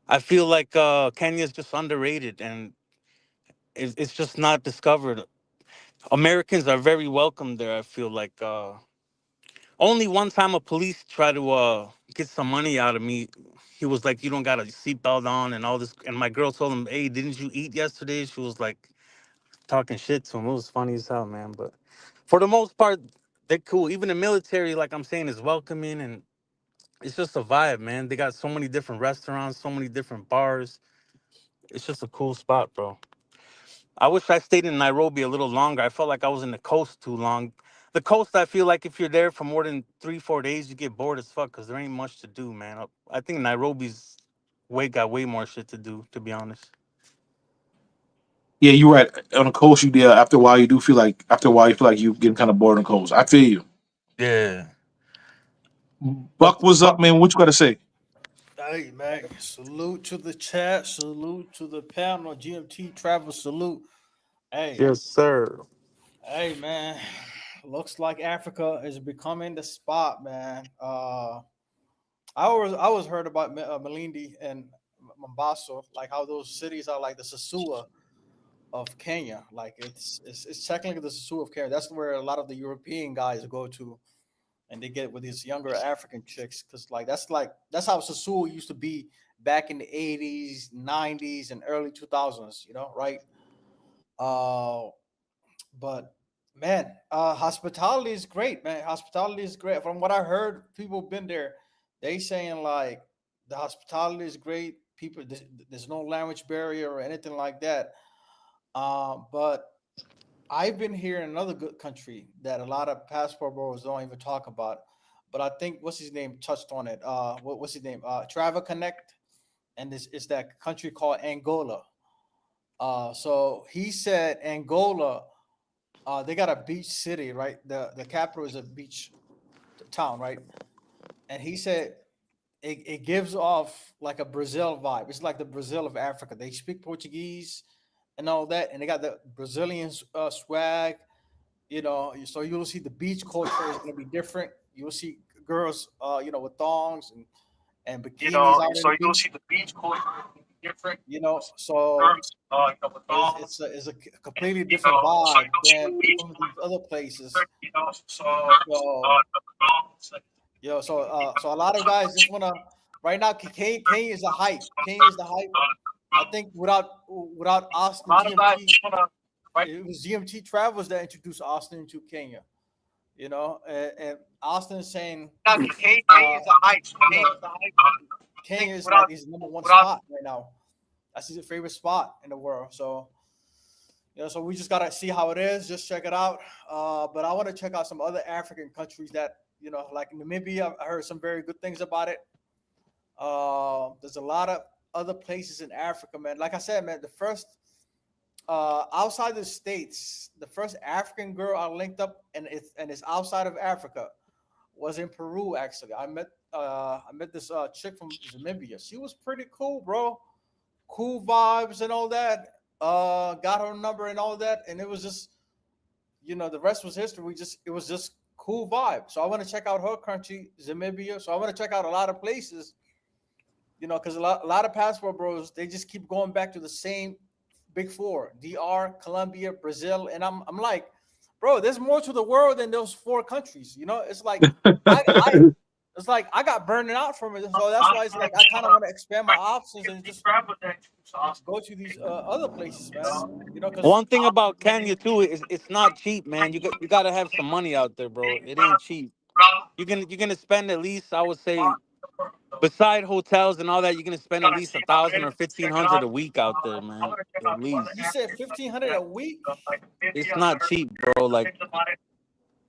I feel like Kenya is just underrated and it's just not discovered. Americans are very welcome there. I feel like only one time a police tried to get some money out of me. He was like, "You don't got a seatbelt on and all this." And my girl told him, "Hey, didn't you eat yesterday?" She was like talking shit to him. It was funny as hell, man. But for the most part, they're cool. Even the military, like I'm saying, is welcoming and it's just a vibe, man. They got so many different restaurants, so many different bars. It's just a cool spot, bro. I wish I stayed in Nairobi a little longer. I felt like I was in the coast too long. The coast, I feel like if you're there for more than 3, 4 days, you get bored as fuck because there ain't much to do, man. I think Nairobi's got way more shit to do, to be honest. Yeah, you're right. On the coast, you there. After a while you feel like you getting kind of bored on the coast. I feel you. Yeah. But Buck was up, man. What you got to say? Hey, Mac, salute to the chat, salute to the panel, GMT Travel, salute. Hey, Yes, sir. hey, man. Looks like Africa is becoming the spot, man. I always heard about Malindi and Mombasa, like how those cities are like the Sasua of Kenya. Like it's technically the Sasua of Kenya. That's where a lot of the European guys go to, and they get with these younger African chicks, because that's how Sasua used to be back in the 80s, 90s, and early 2000s. Right? Uh, but man, hospitality is great, man. Hospitality is great. From what I heard, people been there, they saying like the hospitality is great. People, there's no language barrier or anything like that. But I've been here in another good country that a lot of passport bros don't even talk about. But I think what's his name touched on it. What's his name? Travel Connect, and this is that country called Angola. So he said Angola, they got a beach city, right? The capital is a beach town, right? And he said it gives off like a Brazil vibe. It's like the Brazil of Africa. They speak Portuguese and all that, and they got the Brazilian swag. So you'll see the beach culture is going to be different. You'll see girls, with thongs and bikinis out in the beach. So it's a completely different vibe than some of these other places. So so a lot of guys just wanna right now. Kane is the hype. Kane is the hype. I think without Austin GMT, it was GMT Travels that introduced Austin to Kenya. And Austin is saying, uh, you know, Kenya is like his number one spot right now. That's his favorite spot in the world. So we just gotta see how it is. Just check it out. But I want to check out some other African countries that like Namibia. I heard some very good things about it. There's a lot of other places in Africa, man. Like I said, man, the first outside the states, the first African girl I linked up, and it's outside of Africa, was in Peru. Actually, I met this chick from Namibia. She was pretty cool, bro. Cool vibes and all that. Got her number and all that, and it was just the rest was history. It was just cool vibe. So I want to check out her country, Namibia. So I want to check out a lot of places, because a lot of passport bros, they just keep going back to the same big four: DR, Colombia, Brazil, and I'm like, bro, there's more to the world than those four countries. It's like I it's like I got burned out from it, so that's why it's like I kind of want to expand my options and just go to these other places, man. Because One thing about Kenya too is it's not cheap, man. You got to have some money out there, bro. It ain't cheap. You're gonna spend at least, I would say, beside hotels and all that, you're gonna spend at least 1,000 or 1,500 a week out there, man. At you least. said 1,500 a week. It's not cheap, bro. Like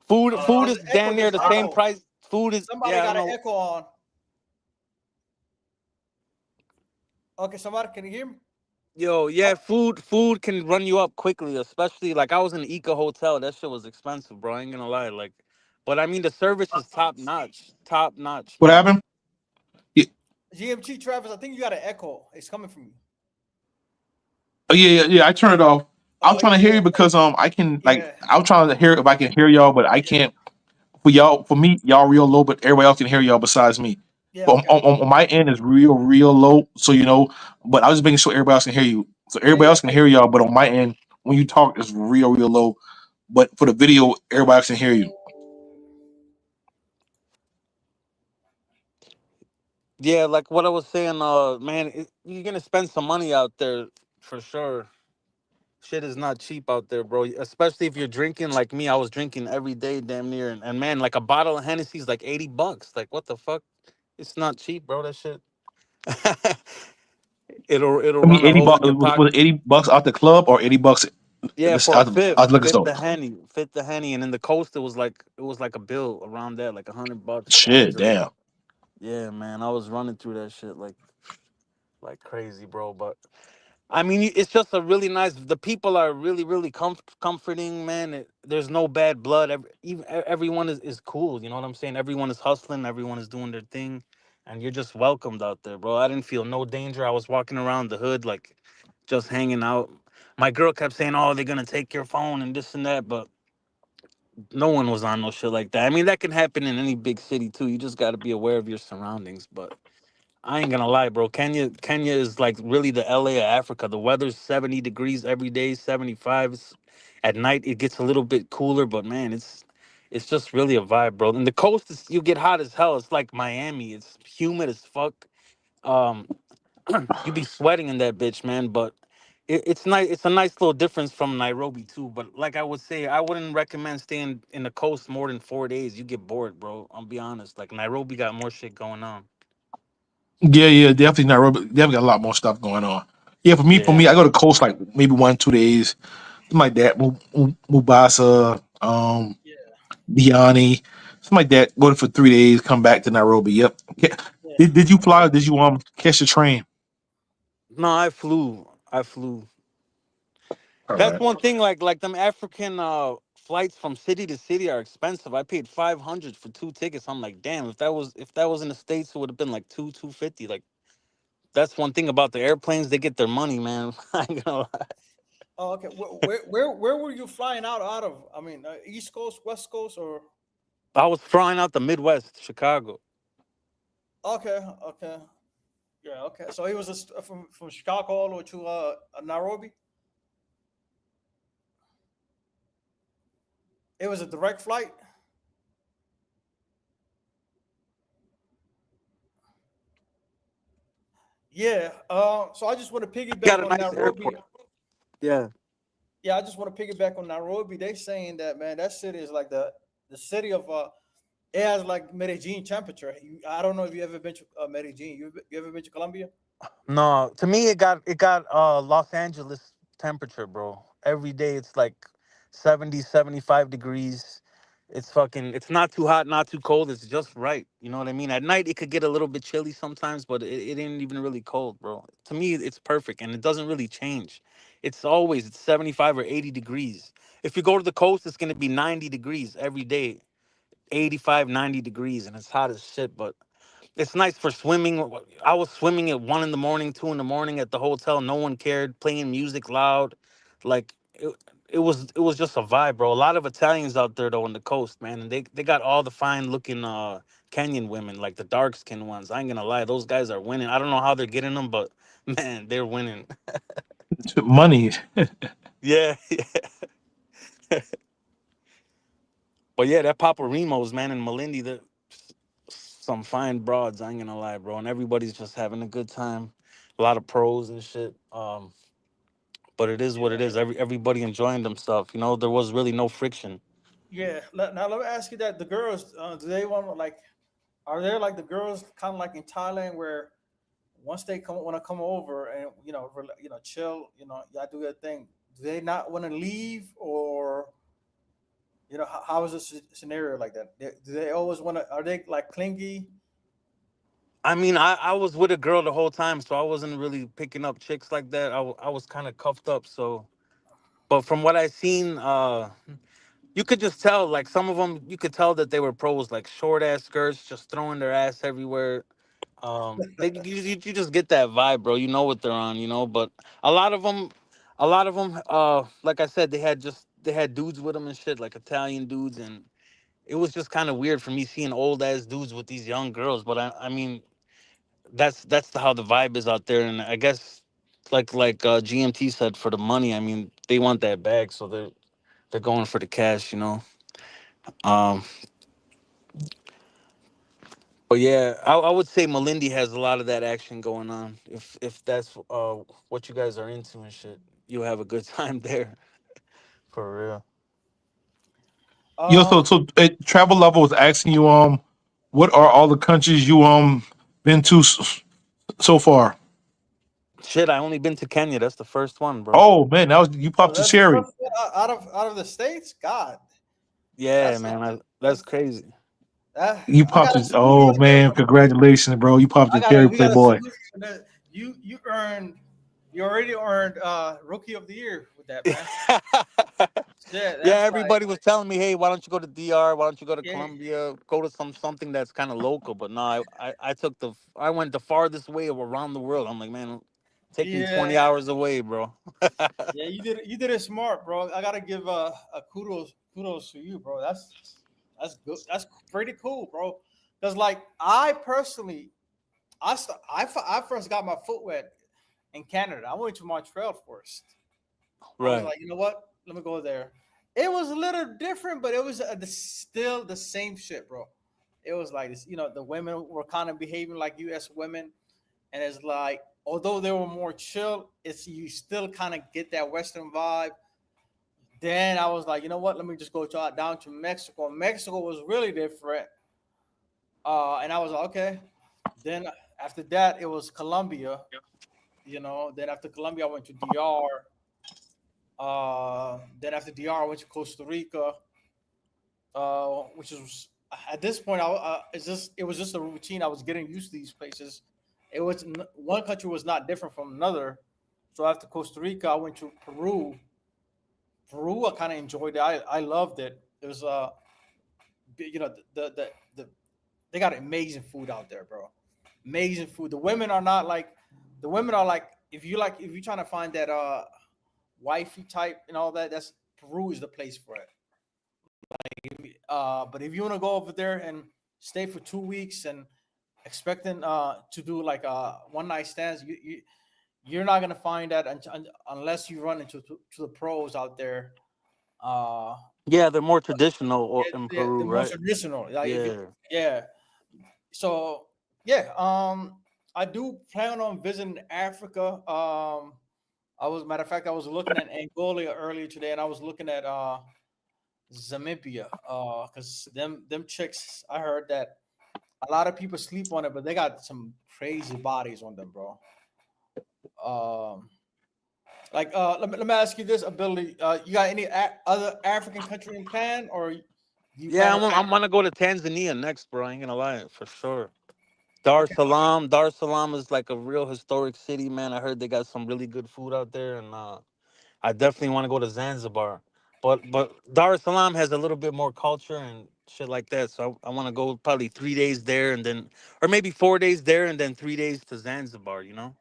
food There's is an echo. damn near There's the an same echo. price. Food is, Somebody yeah, I don't got an know. echo on. Okay, somebody can you hear me? Yo, yeah, food can run you up quickly, especially like I was in an Eco hotel. That shit was expensive, bro. I ain't gonna lie. Like, but I mean the service is top notch. Top notch, What man. happened? Yeah, GMT Travis, I think you got an echo. It's coming from you. oh, yeah. I turned it off. I'm Oh trying yeah, to hear you yeah, because I can like yeah, I'm trying to hear if I can hear y'all, but I can't. For y'all, for me, y'all real low, but everybody else can hear y'all besides me. yeah. But Okay. on my end is real low. So but I was making sure everybody else can hear you. So Yeah, everybody yeah. else can hear y'all, but on my end, when you talk, it's real low. But for the video, everybody else can hear you. Yeah, like what I was saying, man, you're gonna spend some money out there for sure. Shit is not cheap out there, bro. Especially if you're drinking like me. I was drinking every day, damn near, and man, like a bottle of Hennessy is like $80. Like what the fuck? It's not cheap, bro. That shit. It'll I mean, run a eighty hole bucks in your was pocket. $80 out the club or $80 Yeah, for a fifth, out the liquor fifth store. the henny, fifth the henny, and in the coast it was like a bill around that, like $100 for the Shit, hundred. damn. Yeah, man, I was running through that shit like crazy, bro. But I mean, it's just a really nice. The people are really, really comforting, man. There's no bad blood. Everyone is cool. You know what I'm saying? Everyone is hustling. Everyone is doing their thing, and you're just welcomed out there, bro. I didn't feel no danger. I was walking around the hood, like, just hanging out. My girl kept saying, "Oh, they're gonna take your phone and this and that," but no one was on no shit like that. I mean, that can happen in any big city too. You just got to be aware of your surroundings. But I ain't gonna lie, bro. Kenya is like really the LA of Africa. The weather's 70 degrees every day, 75. At night it gets a little bit cooler, but man, it's just really a vibe, bro. And the coast is you get hot as hell. It's like Miami. It's humid as fuck. Um, you be sweating in that bitch, man. But it's nice. It's a nice little difference from Nairobi too. But like I would say, I wouldn't recommend staying in the coast more than 4 days. You get bored, bro. I'll be honest. Like Nairobi got more shit going on. Yeah, yeah, definitely not. Definitely got a lot more stuff going on. Yeah, for Yeah. me, I go to coast like maybe 1 2 days, something like that. Mubasa, Yeah, Diani, something like that. Go for 3 days, come back to Nairobi. Yep. yeah. Did you fly? Or did you catch the train? No, I flew. I flew. All That's right. one thing. Like them African flights from city to city are expensive. I paid 500 for 2 tickets. I'm like, damn. If that was in the states, it would have been like 250. Like that's one thing about the airplanes. They get their money, man. I ain't gonna lie. Oh, okay. Where were you flying out of? I mean, East Coast, West Coast, or I was flying out the Midwest, Chicago. okay, okay, yeah, okay. So he was from Chicago all the way to Nairobi. It was a direct flight. Yeah. So I just want to Got piggyback a on nice Nairobi. airport. Yeah. Yeah, I just want to piggyback on Nairobi. They saying that, man, that city is like the city of it has like Medellin temperature. I don't know if you ever been to Medellin. You ever been to Colombia? No, to me it got Los Angeles temperature, bro. Every day it's like 70, 75 degrees. It's not too hot, not too cold. It's just right. You know what I mean? At night it could get a little bit chilly sometimes, but it ain't even really cold, bro. To me it's perfect and it doesn't really change. It's 75 or 80 degrees. If you go to the coast, it's gonna be 90 degrees every day. 85, 90 degrees, and it's hot as shit, but it's nice for swimming. I was swimming at 1 in the morning, 2 in the morning at the hotel. No one cared. Playing music loud, like it was just a vibe, bro. A lot of Italians out there though on the coast, man, and they got all the fine looking Kenyan women, like the dark skinned ones. I ain't gonna lie, those guys are winning. I don't know how they're getting them, but man, they're winning. Money. Yeah, but yeah, that Papa Remos, man, and Melindy, the some fine broads. I ain't gonna lie, bro, and everybody's just having a good time. A lot of pros and shit. But it is what it Yeah. is. Everybody enjoying themselves. You know, there was really no friction. Yeah. Now let me ask you that: the girls, do they want to like? Are there like the girls kind of like in Thailand where once they come want to come over and chill, y'all do your thing. Do they not want to leave, or how is this scenario like that? Do they always want to? Are they like clingy? I mean, I was with a girl the whole time, so I wasn't really picking up chicks like that. I was kind of cuffed up, so. But from what I seen, you could just tell, like some of them, you could tell that they were pros, like short ass skirts, just throwing their ass everywhere. You just get that vibe, bro. You know what they're on, you know. But a lot of them, like I said, they had dudes with them and shit, like Italian dudes, and it was just kind of weird for me seeing old ass dudes with these young girls. But I mean, how the vibe is out there, and I guess like GMT said, for the money. I mean, they want that bag, so they're going for the cash, you know. Um, but yeah, I would say Melindy has a lot of that action going on. If that's what you guys are into and shit, you'll have a good time there for real. Yo, Um, Travel Level was asking you, what are all the countries you been to so far? Shit, I only been to Kenya. That's the first one, bro. Oh man, that was you oh, popped the that's the cherry. first one out of the states. God, Yeah, that's man, that's that's crazy. You I popped gotta it. salute you Oh on that man, one. congratulations, bro. You popped the cherry, We gotta Playboy. salute you on that. You already earned rookie of the year with that, man. Yeah, Yeah, that's like everybody was telling me, "Hey, why don't you go to DR? Why don't you go to yeah. Colombia? Go to something that's kind of local." But no, I went the farthest way around the world. I'm like, man, Taking Yeah, 20 hours away, bro. yeah, you did it smart, bro. I gotta give a kudos to you, bro. That's good. That's pretty cool, bro. Because like I personally, I first got my foot wet in Canada. I went to Montreal first. I was Right. like, you know what? Let me go there. It was a little different, but it was still the same shit, bro. It was like this, the women were kind of behaving like U.S. women, and it's like, although they were more chill, it's you still kind of get that Western vibe. Then I was like, you know what? Let me just go down to Mexico. Mexico was really different, and I was like, okay. Then after that, it was Colombia. Then after Colombia, I went to DR. Then after DR, I went to Costa Rica, which is at this point, it was just a routine. I was getting used to these places. One country was not different from another. So after Costa Rica, I went to Peru. Peru, I kind of enjoyed it. I loved it. It was the they got amazing food out there, bro. Amazing food. The women are like if you're trying to find that wifey type and all that, that's Peru is the place for it. But if you want to go over there and stay for 2 weeks and expecting to do like one night stands, you're not gonna find that unless you run into to the pros out there. Uh, Yeah, they're more traditional in the Peru, more right? traditional. Like if Yeah. yeah. So yeah, I do plan on visiting Africa. Matter of fact, I was looking at Angola earlier today, and I was looking at Zamibia, because them chicks, I heard that a lot of people sleep on it, but they got some crazy bodies on them, bro. Um, let me ask you this, Ability. You got any other African country in plan, or you Yeah, plan I'm, on? I'm gonna go to Tanzania next, bro. I ain't gonna lie, for sure. Dar es Okay. Salaam. Dar es Salaam is like a real historic city, man. I heard they got some really good food out there, and I definitely want to go to Zanzibar. But Dar es Salaam has a little bit more culture and shit like that. So I want to go probably 3 days there and then, or maybe 4 days there and then 3 days to Zanzibar. You know,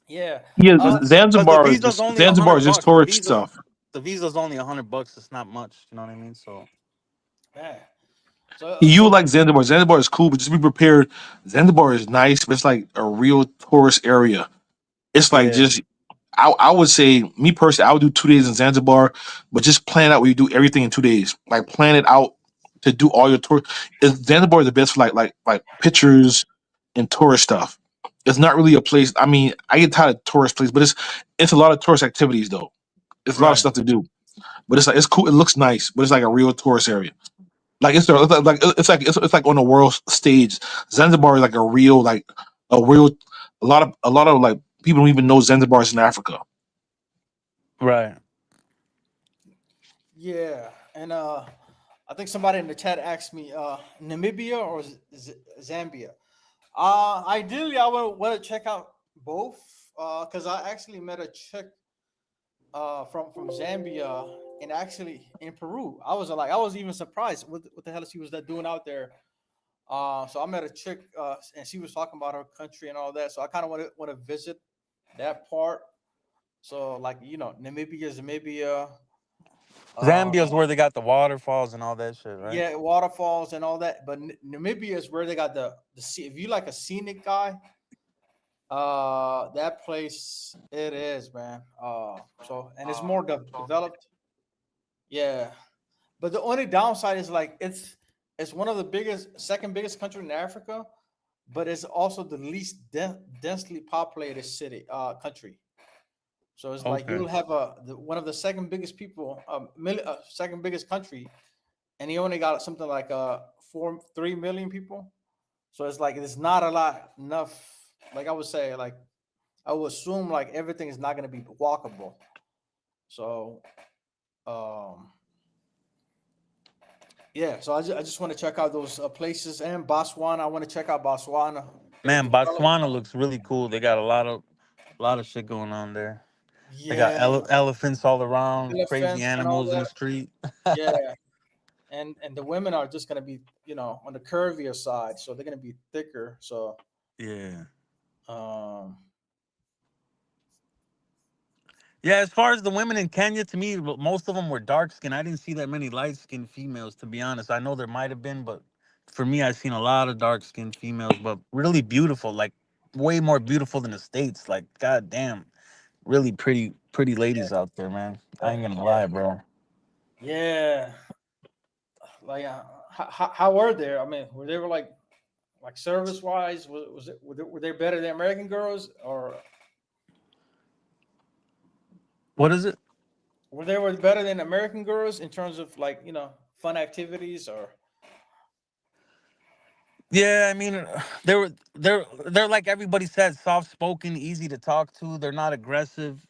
Yeah. Yeah, Uh, because the visa's only a Zanzibar hundred is just bucks. The tourist visa, stuff. the visa's only $100. It's not much. You know what I mean? So man. You So like Zanzibar. Zanzibar is cool, but just be prepared. Zanzibar is nice, but it's like a real tourist area. It's like yeah, just I would say me personally, I would do 2 days in Zanzibar, but just plan out where you do everything in 2 days. Like plan it out to do all your tour. Zanzibar is the best for like pictures and tourist stuff. It's not really a place. I mean, I get tired of tourist places, but it's a lot of tourist activities though. It's a lot of right, stuff to do, but it's like it's cool. It looks nice, but it's like a real tourist area. Like it's like on the world stage. Zanzibar is like a real a lot of like people don't even know Zanzibar is in Africa. right. yeah, and I think somebody in the chat asked me, Namibia or Zambia. Ideally, I would want to check out both, because I actually met a chick from Zambia and actually in Peru. I was even surprised what the hell she was doing out there. So I met a chick, and she was talking about her country and all that. So I kind of want to visit that part. So like Namibia, Zambia's uh, where they got the waterfalls and all that shit, right? yeah, waterfalls and all that. But Namibia is where they got the sea. If you like a scenic guy, that place it is, man. So and it's more developed. Yeah, but the only downside is like it's one of the second biggest country in Africa, but it's also the least densely populated country. So it's like Okay. you'll have one of the second biggest second biggest country, and he only got something like 3 million people. So it's like it's not a lot enough. Like I would say, like I would assume like everything is not going to be walkable. So um yeah, so I just want to check out those places and Botswana. I want to check out Botswana. Very Man, developed. Botswana looks really cool. They got a lot of shit going on there. They got Yeah, elephants all around, crazy elephants and all animals in the that. street. Yeah, and the women are just gonna be on the curvier side, so they're gonna be thicker. So Yeah. um Yeah, as far as the women in Kenya, to me, most of them were dark skinned. I didn't see that many light skinned females, to be honest. I know there might have been, but for me, I've seen a lot of dark skinned females, but really beautiful, like way more beautiful than the States. Like, goddamn, really pretty ladies out there, man. I ain't gonna lie, bro. Yeah, like how were they? I mean, were they like service wise? Was it were they better than American girls, or What is it? were better than American girls in terms of like fun activities or? Yeah, I mean, they're like everybody said, soft spoken, easy to talk to. They're not aggressive.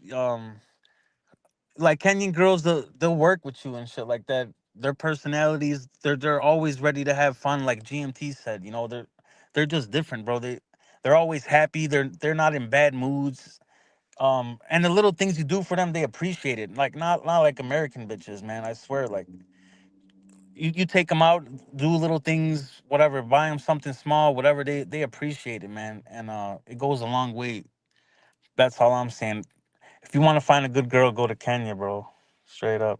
Like Kenyan girls, they'll work with you and shit like that. Their personalities, they're always ready to have fun. Like GMT said, they're just different, bro. They're always happy. They're not in bad moods. And the little things you do for them, they appreciate it. Like not like American bitches, man. I swear, like you take them out, do little things, whatever, buy them something small, whatever. They appreciate it, man, and it goes a long way. That's all I'm saying. If you want to find a good girl, go to Kenya, bro. Straight up.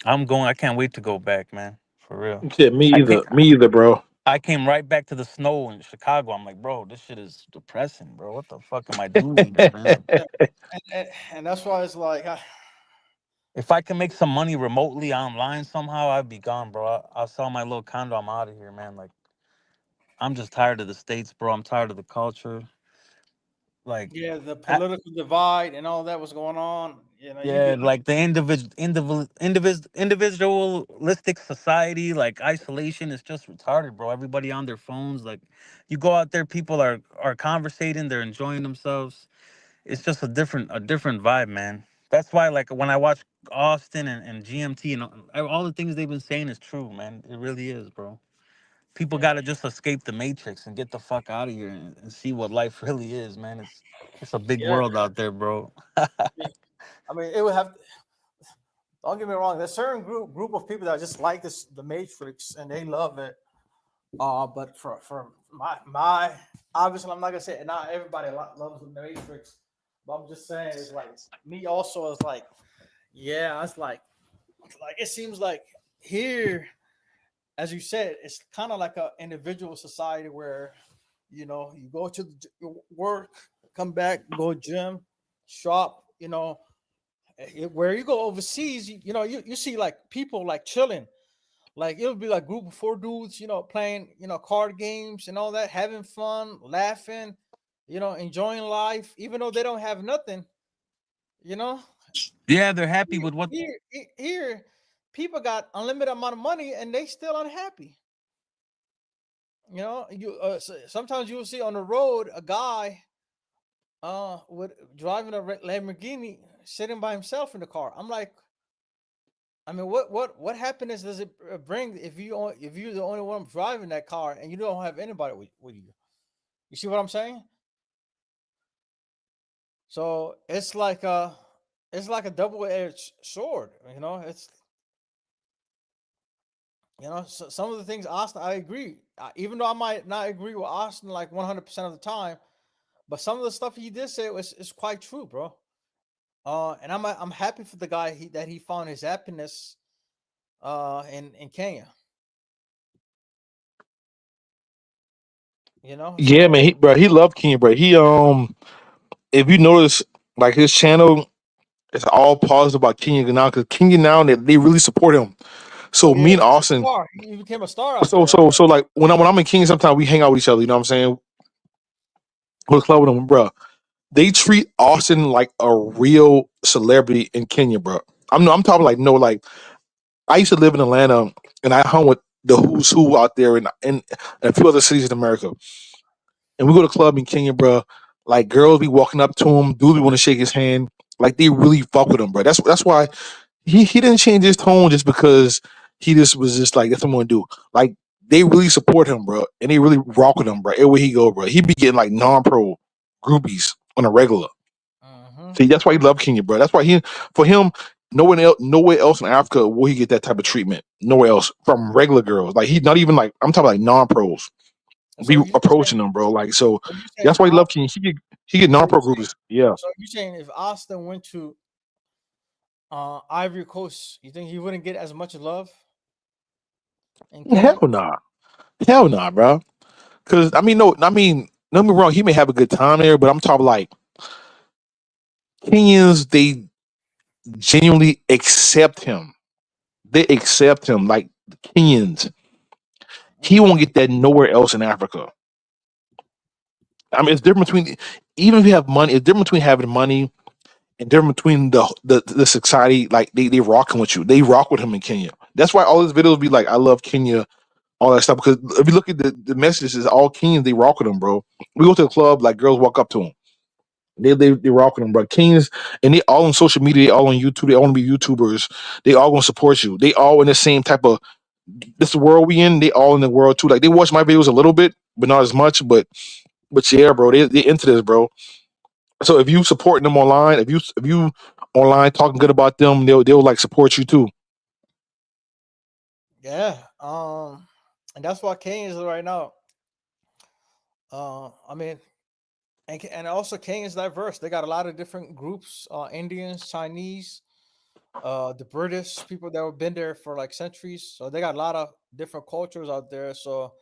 I'm going. I can't wait to go back, man. For real. Yeah, me I either. came. Me either, bro. I came right back to the snow in Chicago. I'm like, bro, this shit is depressing, bro. What the fuck am I doing here, man? Yeah, and that's why it's like If I can make some money remotely online somehow, I'd be gone, bro. I'll sell my little condo. I'm out of here, man. Like, I'm just tired of the states, bro. I'm tired of the culture. Like, yeah, the I, political divide and all that was going on. You'd yeah, be like the individualistic society, like isolation is just retarded, bro. Everybody on their phones. Like, you go out there, people are conversating, they're enjoying themselves. It's just a different vibe, man. That's why, like, when I watch Austin and GMT and all the things they've been saying is true, man. It really is, bro. People yeah, gotta just escape the matrix and get the fuck out of here and see what life really is, man. It's a big yeah. world out there, bro. I mean, it would have. Don't get me wrong. There's a certain group of people that just like the Matrix and they love it. But for my obviously I'm not gonna say not everybody loves the Matrix, but I'm just saying it's like me also is like, yeah, it's like it seems like here, as you said, it's kind of like a individual society where you go to work, come back, go gym, shop, where you go overseas, you see like people like chilling. Like it'll be like group of four dudes, playing, card games and all that, having fun, laughing, enjoying life, even though they don't have nothing, you know. Yeah, they're happy Here, with what. here, people got unlimited amount of money and they still unhappy. Sometimes you'll see on the road a guy with driving a Lamborghini sitting by himself in the car. I'm like, I mean, what happiness does it bring if you're the only one driving that car and you don't have anybody with you? You see what I'm saying? So it's like a double-edged sword. Some of the things Austin, I agree. Even though I might not agree with Austin like 100% of the time, but some of the stuff he did say is quite true, bro. And I'm happy for the guy that he found his happiness in Kenya. Yeah, man. So He loved Kenya, bro. If you notice, like his channel, it's all positive about Kenya now because Kenya now they really support him. So oh yeah, me and he's a Austin, star. He became a star out so there. so so like when I'm in Kenya, sometimes we hang out with each other. You know what I'm saying? We're club with them, bro. They treat Austin like a real celebrity in Kenya, bro. I'm talking like no, like I used to live in Atlanta and I hung with the who's who out there in a few other cities in America. And we go to club in Kenya, bro. Like girls be walking up to him, dudes want to shake his hand. Like they really fuck with him, bro. That's why he didn't change his tone just because he just was just like that's what I'm gonna do. Like they really support him, bro, and they really rock with him, bro. Everywhere he go, bro, he be getting like non-pro groupies on a regular. Hmm. See, that's why he love Kenya, bro. That's why for him, nowhere else in Africa will he get that type of treatment. Nowhere else from regular girls. Like he's not even like I'm talking like non-pros So be you saying approaching them, bro. Like so, so you saying that's why he love Austin, Kenya. He get So non-pro groupers. Yeah. you're saying if Austin went to Ivory Coast, you think he wouldn't get as much love in Hell Kenya? nah. Hell nah, bro. Because I mean, no, I mean, don't get me wrong. He may have a good time there, but I'm talking like Kenyans. They genuinely accept him. They accept him like the Kenyans. He won't Mm, get that nowhere else in Africa. I mean, it's different between even if you have money. It's different between having money and different between the society. Like they rocking with you. They rock with him in Kenya. That's why all his videos be like, "I love Kenya," all that stuff. Because if you look at the messages, it's all Kenyans. They rock with him, bro. We go to the club, like girls walk up to him. They rock with him, bro. Kenyans and they all on social media. They all on YouTube. They all want to be YouTubers. They all gonna support you. They all in the same type of this world we in. They all in the world too. Like they watch my videos a little bit, but not as much. But yeah, bro, they into this, bro. So if you supporting them online, if you online talking good about them, they'll like support you too. yeah. And that's why Kenya is right now. I mean, and also Kenya is diverse. They got a lot of different groups: Indians, Chinese, the British people that have been there for like centuries. So they got a lot of different cultures out there. So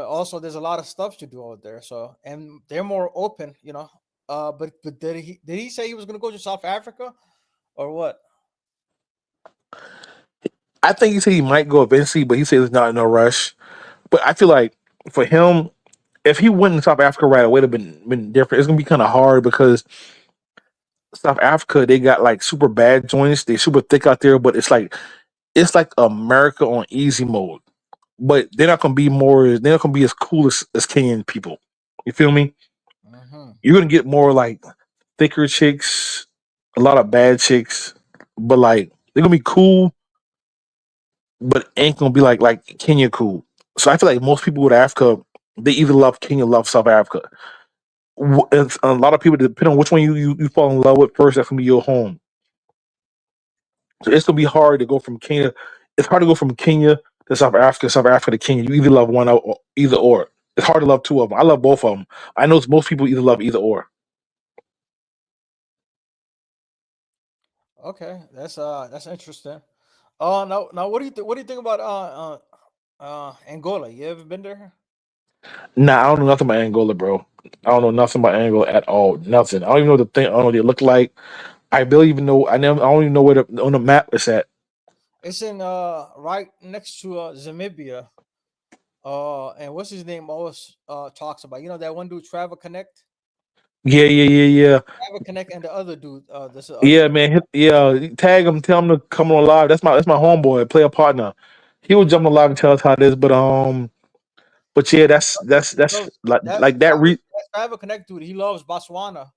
also there's a lot of stuff to do out there. So and they're more open. But did he say he was going to go to South Africa or what? I think he said he might go eventually, but he said it's not in no rush. But I feel like for him, if he went to South Africa right away, it'd have been different. It's gonna be kind of hard because South Africa they got like super bad joints. They super thick out there, but it's like America on easy mode. But they're not gonna be more. They're not gonna be as cool as Kenyan people. You feel me? Hmm. You're gonna get more like thicker chicks, a lot of bad chicks, but like they're gonna be cool, but ain't gonna be like Kenya cool. So I feel like most people with Africa, they either love Kenya, love South Africa. It's a lot of people depending on which one you fall in love with first. That's gonna be your home. So it's gonna be hard to go from Kenya. It's hard to go from Kenya to South Africa to Kenya. You either love one or either or. It's hard to love two of them. I love both of them. I know most people either love either or. Okay, that's interesting. Now what do you think about Angola? You ever been there? Nah, I don't know nothing about Angola, bro. I don't know nothing about Angola at all. Nothing. I don't even know the thing. I don't know what they look like. I barely even know. I don't even know where on the map it's at. It's in right next to Zamibia. And what's his name always talks about? That one dude, Travel Connect, Yeah, yeah, yeah, yeah, Travel Connect, and the other dude. This other yeah, dude. man. Yeah, tag him. Tell him to come on live. That's my homeboy, player partner. He will jump on live and tell us how it is. But yeah, He that's loves that like that. that Travel Connect dude. He loves Botswana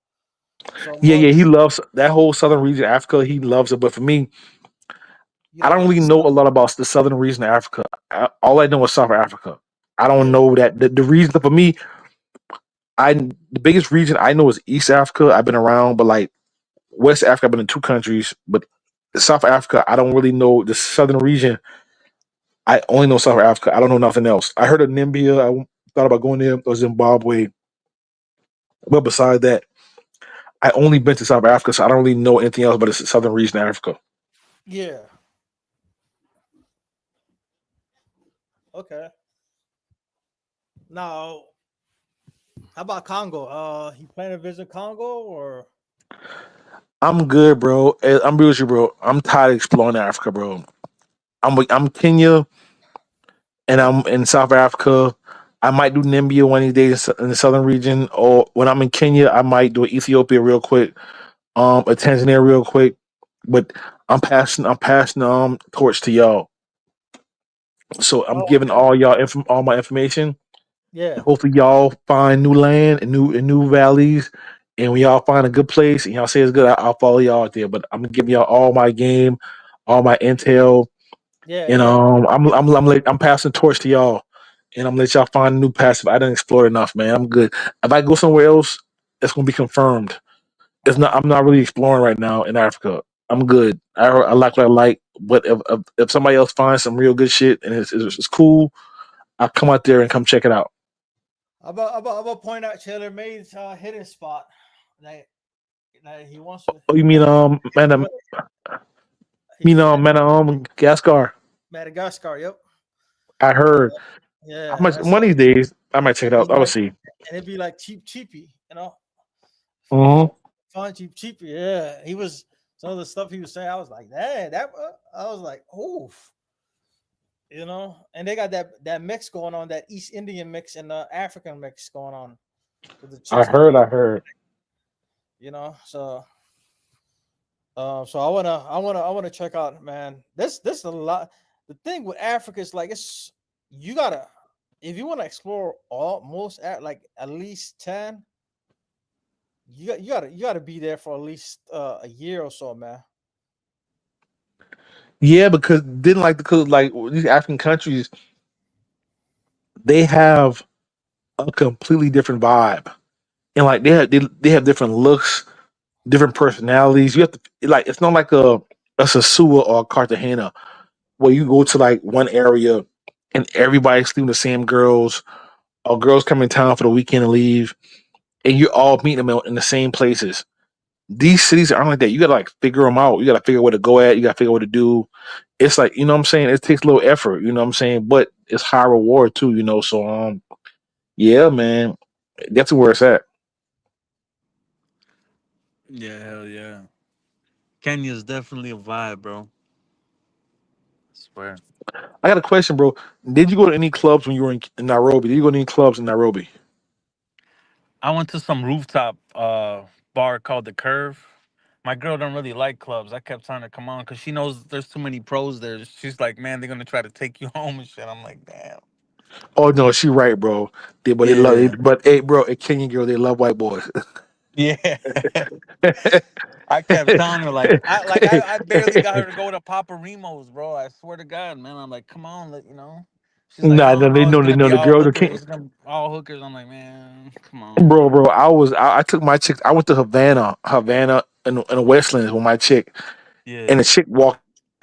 so Yeah, yeah. He much. loves that whole southern region, of Africa. He loves it. But for me, I don't really It's know a lot about the southern region of Africa. All I know is South Africa. I don't yeah, know that the reason for me. The biggest region I know is East Africa. I've been around, but like West Africa, I've been in two countries. But South Africa, I don't really know the southern region. I only know South Africa. I don't know nothing else. I heard of Namibia. Thought about going there or Zimbabwe. But beside that, I only been to South Africa, so I don't really know anything else but the southern region of Africa. yeah. Okay. Now, how about Congo? You plan to visit Congo or? I'm good, bro. I'm real with you, bro. I'm tired of exploring Africa, bro. I'm Kenya and I'm in South Africa. I might do Namibia one of these days in the southern region, or when I'm in Kenya, I might do Ethiopia real quick, a Tanzania real quick. But I'm passing torch to y'all. So I'm Oh, giving okay. all y'all all my information. Yeah. Hopefully y'all find new land and new valleys. And when y'all find a good place and y'all say it's good, I'll follow y'all out there. But I'm giving y'all all my game, all my intel, Yeah. and Yeah. I'm passing the torch to y'all, and I'm gonna let y'all find a new passive. I didn't explore enough, man. I'm good. If I go somewhere else, it's gonna be confirmed. It's not. I'm not really exploring right now in Africa. I'm good. I like what I like. But if somebody else finds some real good shit and it's cool, I'll come out there and come check it out. About point out Taylor May's hidden spot that he wants to. Oh, you mean He went, yeah, Madagascar? Madagascar. Yep. I heard. How Yeah, much that's one of these days I might check it and out. it'd be I will like see. and it'd be like cheapy, Hmm. fun cheapy. Yeah, he was some of the stuff he was saying. I was like, "Dang, that." I was like, "Oof," And they got that mix going on, that East Indian mix and the African mix going on with the I chicks look, heard. I heard. So I wanna check out, man. This is a lot. The thing with Africa is like you gotta if you want to explore like at least 10, you gotta be there for at least a year or so, man. Yeah, because didn't like because like these African countries, they have a completely different vibe, and like they have different looks, different personalities. You have to like it's not like a Sasua or a Cartagena where you go to like one area and everybody's sleeping with the same girls, or girls come in town for the weekend and leave, and you're all meeting them in the same places. These cities aren't like that. You gotta like figure them out. You gotta figure out where to go at. You gotta figure out what to do. It's like you know what I'm saying. It takes a little effort. You know what I'm saying, but it's high reward too. So yeah, man, that's where it's at. Yeah, hell yeah. Kenya is definitely a vibe, bro. I swear. I got a question, bro. Did you go to any clubs when you were in Nairobi? Did you go to any clubs in Nairobi? I went to some rooftop bar called the Curve. My girl don't really like clubs. I kept trying to come on because she knows there's too many pros there. She's like, man, they're gonna try to take you home and shit. I'm like, damn. Oh no, she right, bro. They love Yeah. it, but hey, bro, a Kenyan girl, they love white boys. Yeah. I kept telling her I barely got her to go to Papa Rimo's, bro. I swear to God, man. I'm like, come on, She's like, Nah, no, no, no, it's they gonna know be the all girl. The hookers. King, It's gonna be all hookers. I'm like, man, come on. bro. I took my chick. I went to Havana, in the Westlands with my chick, and the Yeah. chick walked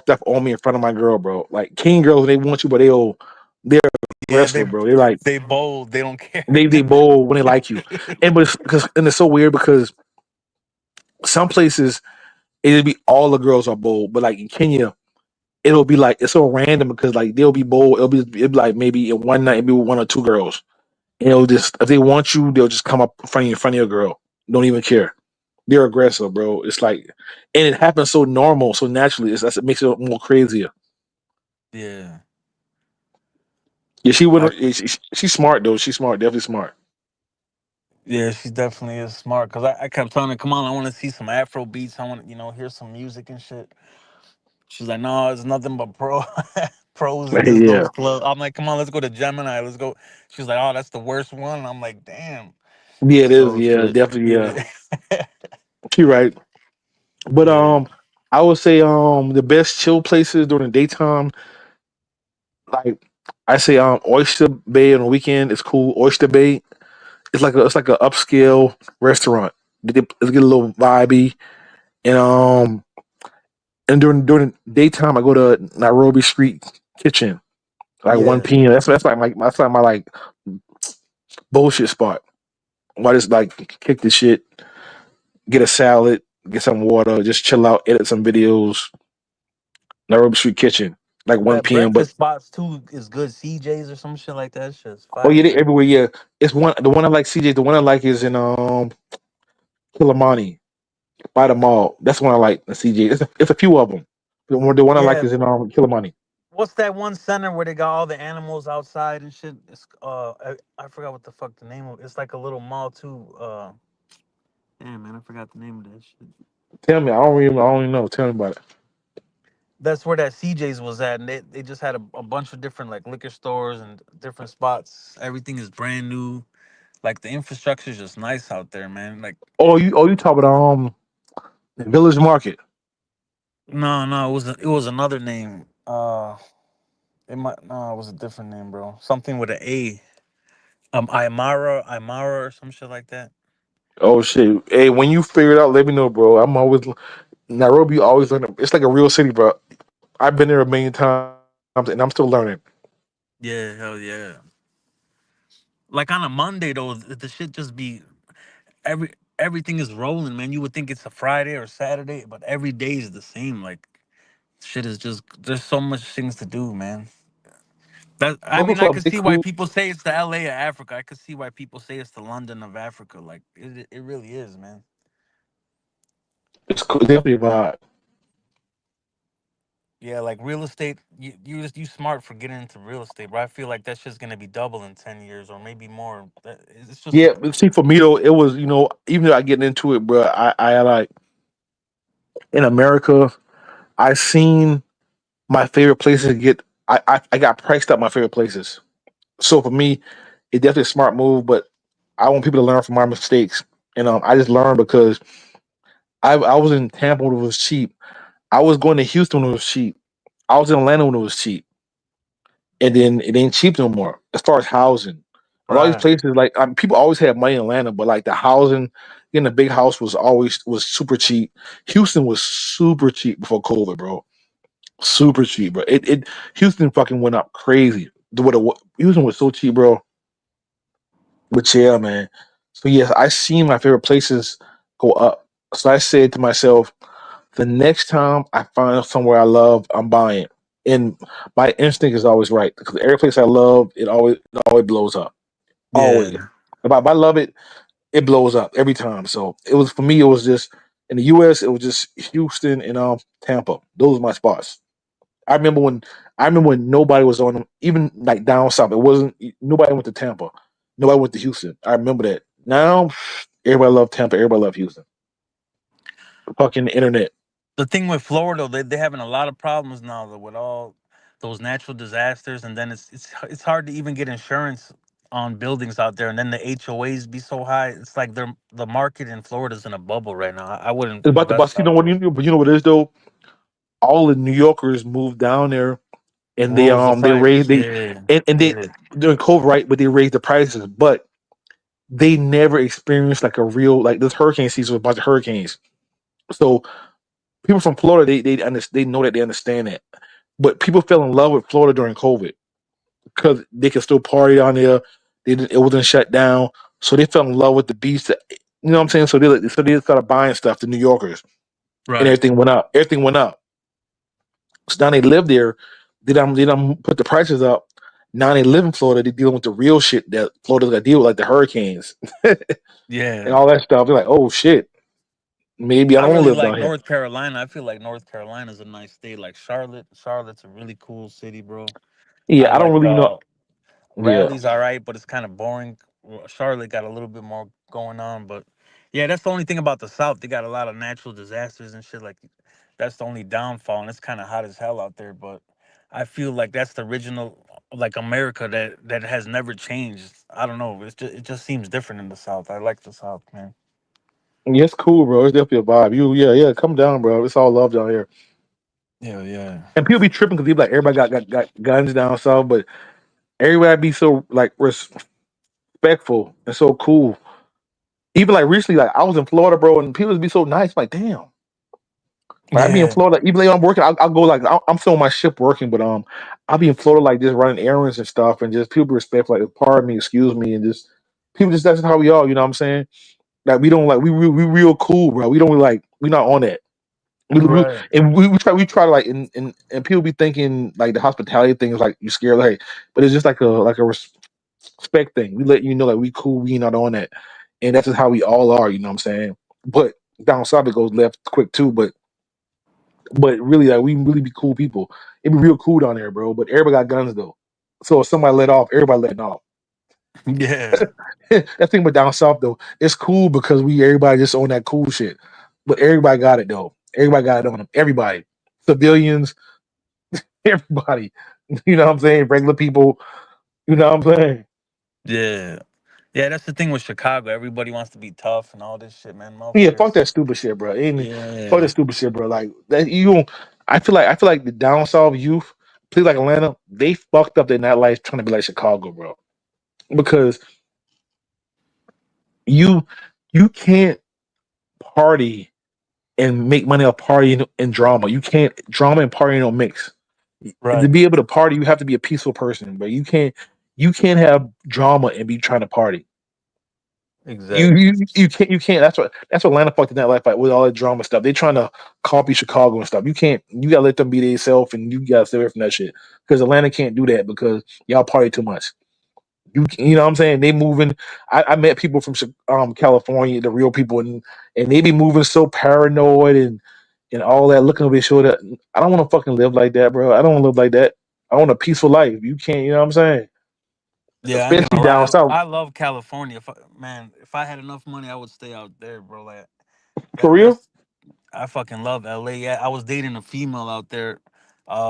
up on me in front of my girl, bro. Like King girls, they want you, but they're Yeah, aggressive, bro. They're like they bold. They don't care. they bold when they like you, and but it's so weird because some places it'll be all the girls are bold, but like in Kenya, it'll be like it's so random because like they'll be bold. It'll be like maybe in one night it'll be one or two girls. And it'll just if they want you, they'll just come up in front of your girl. Don't even care. They're aggressive, bro. It's like, and it happens so normal, so naturally. It makes it more crazier. Yeah. Yeah, she I, wouldn't. She's smart though. She's smart, definitely smart. yeah, she definitely is smart. Cause I kept telling her, come on, I want to see some Afro beats. I want to, hear some music and shit. She's like, no, it's nothing but pros in those Yeah, clubs. I'm like, come on, let's go to Gemini. Let's go. She's like, oh, that's the worst one. I'm like, damn. yeah, it is. So Yeah, shit. definitely. Yeah, Yeah. she right. But Yeah. I would say the best chill places during the daytime, like I say Oyster Bay on the weekend is cool. Oyster Bay, it's like a upscale restaurant. It's get a little vibey, and during the daytime I go to Nairobi Street Kitchen like one Yeah. p.m. That's like my like bullshit spot. I just like kick the shit, get a salad, get some water, just chill out, edit some videos. Nairobi Street Kitchen, like one That p.m. But breakfast spots too is good. CJ's or some shit like that. Shit's oh yeah, fire. they everywhere. Yeah, it's the one I like CJ. The one I like is in Kilimani by the mall. That's the one I like. The CJ. It's a few of them. The one I like Yeah. is in Kilimani. What's that one center where they got all the animals outside and shit? It's I forgot what the fuck the name of. It's like a little mall too. Damn man, I forgot the name of that shit. Tell me, I don't even know. Tell me about it. That's where that CJ's was at, and they just had a bunch of different like liquor stores and different spots. Everything is brand new. Like the infrastructure is just nice out there, man. Like You talk about Village Market. no, it was another name. It was a different name, bro. Something with an A. Imara or some shit like that. Oh shit! Hey, when you figure it out, let me know, bro. I'm always Nairobi. Always learning. It's like a real city, bro. I've been there a million times, and I'm still learning. Yeah, hell yeah. Like on a Monday though, the shit just be everything is rolling, man. You would think it's a Friday or Saturday, but every day is the same. Like shit is just there's so much things to do, man. That I Local mean, I for a could big see why food. people say it's the LA of Africa. I could see why people say it's the London of Africa. Like it really is, man. It's cool. Definitely a vibe. Yeah, like real estate. You smart for getting into real estate, but I feel like that's just gonna be double in 10 years or maybe more. It's just Yeah, but see, for me though, it was even though I getting into it, bro. I like in America. I seen my favorite places get. I got priced up my favorite places. So for me, it definitely a smart move. But I want people to learn from my mistakes, and I just learned because I was in Tampa when it was cheap. I was going to Houston when it was cheap. I was in Atlanta when it was cheap, and then it ain't cheap no more as far as housing. A lot of these right. places, like people always had money in Atlanta, but like the housing, getting a big house was super cheap. Houston was super cheap before COVID, bro. Super cheap, bro. It Houston fucking went up crazy. Houston was so cheap, bro. But yeah, man. So yes, I seen my favorite places go up. So I said to myself, the next time I find somewhere I love, I'm buying. And my instinct is always right because every place I love, it always blows up. Always. Yeah. If I love it, it blows up every time. So it was for me. It was just in the U.S. It was just Houston and Tampa. Those were my spots. I remember when nobody was on them, even like down south. It wasn't nobody went to Tampa. Nobody went to Houston. I remember that. Now everybody love Tampa. Everybody love Houston. Fucking internet. The thing with Florida, they're having a lot of problems now though, with all those natural disasters, and then it's hard to even get insurance on buildings out there, and then the HOAs be so high. It's like the market in Florida's in a bubble right now. I wouldn't It's about the bus. invest out there. You know what it is though. All the New Yorkers moved down there, and Rose the they raised price, they yeah, and they yeah, during COVID, right? But they raised the prices, but they never experienced like a real like this hurricane season with a bunch of hurricanes. So people from Florida, they know that they understand that. But people fell in love with Florida during COVID because they could still party down there. It wasn't shut down, so they fell in love with the beach. You know what I'm saying? So they started buying stuff to New Yorkers, and right, everything went up. Everything went up. So now they live there. They done put the prices up. Now they live in Florida. They dealing with the real shit that Florida's got to deal with, like the hurricanes and yeah. all that stuff. They're like, oh shit, maybe I I don't want to really live like down here. North Carolina. I feel like North Carolina's a nice state. Like Charlotte, Charlotte's a really cool city, bro. I Yeah, I don't like really know. Yeah, Rally's all right, but it's kind of boring. Charlotte got a little bit more going on, but yeah, that's the only thing about the South. They got a lot of natural disasters and shit. Like that's the only downfall, and it's kind of hot as hell out there. But I feel like that's the original, like America that has never changed. I don't know. It just seems different in the South. I like the South, man. yeah, it's cool, bro. It's definitely a vibe. Yeah, come down, bro. It's all love down here. Yeah, yeah. And people be tripping because people like everybody got guns down south, but everybody be so like respectful and so cool. Even like recently, like I was in Florida, bro, and people just be so nice. Like, damn. Like, I be in Yeah, Florida, even though I'm working, I'll go like I'm still on my ship working, but I'll be in Florida like just running errands and stuff, and just people be respectful, like pardon me, excuse me, and just people just that's how we are. You know what I'm saying? Like we don't like we real cool, bro. We don't like we not on that. right. And we try to like and people be thinking like the hospitality thing is like you scared like, but it's just like a respect thing. We let you know like we cool, we not on that, and that's just how we all are. You know what I'm saying? But down south it goes left quick too. But really like we really be cool people. It be real cool down there, bro. But everybody got guns though, so if somebody let off, everybody letting off. Yeah, That thing with down south though, it's cool because we everybody just on that cool shit. But everybody got it though. Everybody got it on them. Everybody, civilians, everybody. You know what I'm saying? Regular people. You know what I'm saying? yeah, yeah. That's the thing with Chicago. Everybody wants to be tough and all this shit, man. Yeah, fuck Motherfuckers. that stupid shit, bro. Fuck that Yeah, stupid shit, bro. Like that you don't. I feel like the down south youth, please like Atlanta, they fucked up their nightlife trying to be like Chicago, bro. Because you you can't party and make money off partying and drama. You can't drama and partying don't mix. To right. be able to party, you have to be a peaceful person, but you can't. You can't have drama and be trying to party. Exactly. You can't. That's what Atlanta fucked in that life like with all that drama stuff. They trying to copy Chicago and stuff. You can't. You gotta let them be themselves, and you gotta stay away from that shit. Because Atlanta can't do that because y'all party too much. You know what I'm saying? They moving. I met people from California, the real people, and they be moving so paranoid and all that, looking over their shoulder. I don't want to fucking live like that, bro. I don't want to live like that. I want a peaceful life. You can't. You know what I'm saying? Yeah, I ain't Especially gonna down lie. south. I love California. Man, if I had enough money, I would stay out there, bro. Like For real? that's I fucking love LA. Yeah, I was dating a female out there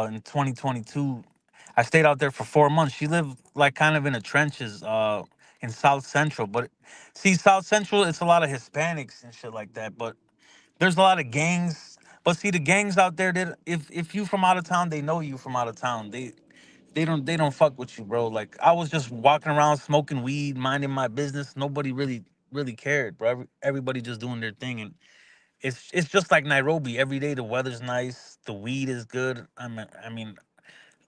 in 2022. I stayed out there for 4 months. She lived like kind of in the trenches in South Central. But see, South Central, it's a lot of Hispanics and shit like that. But there's a lot of gangs. But see, the gangs out there, that if you from out of town, they know you from out of town. They don't fuck with you, bro. Like I was just walking around smoking weed, minding my business. Nobody really cared, bro. Everybody just doing their thing, and it's just like Nairobi. Every day the weather's nice, the weed is good. I mean,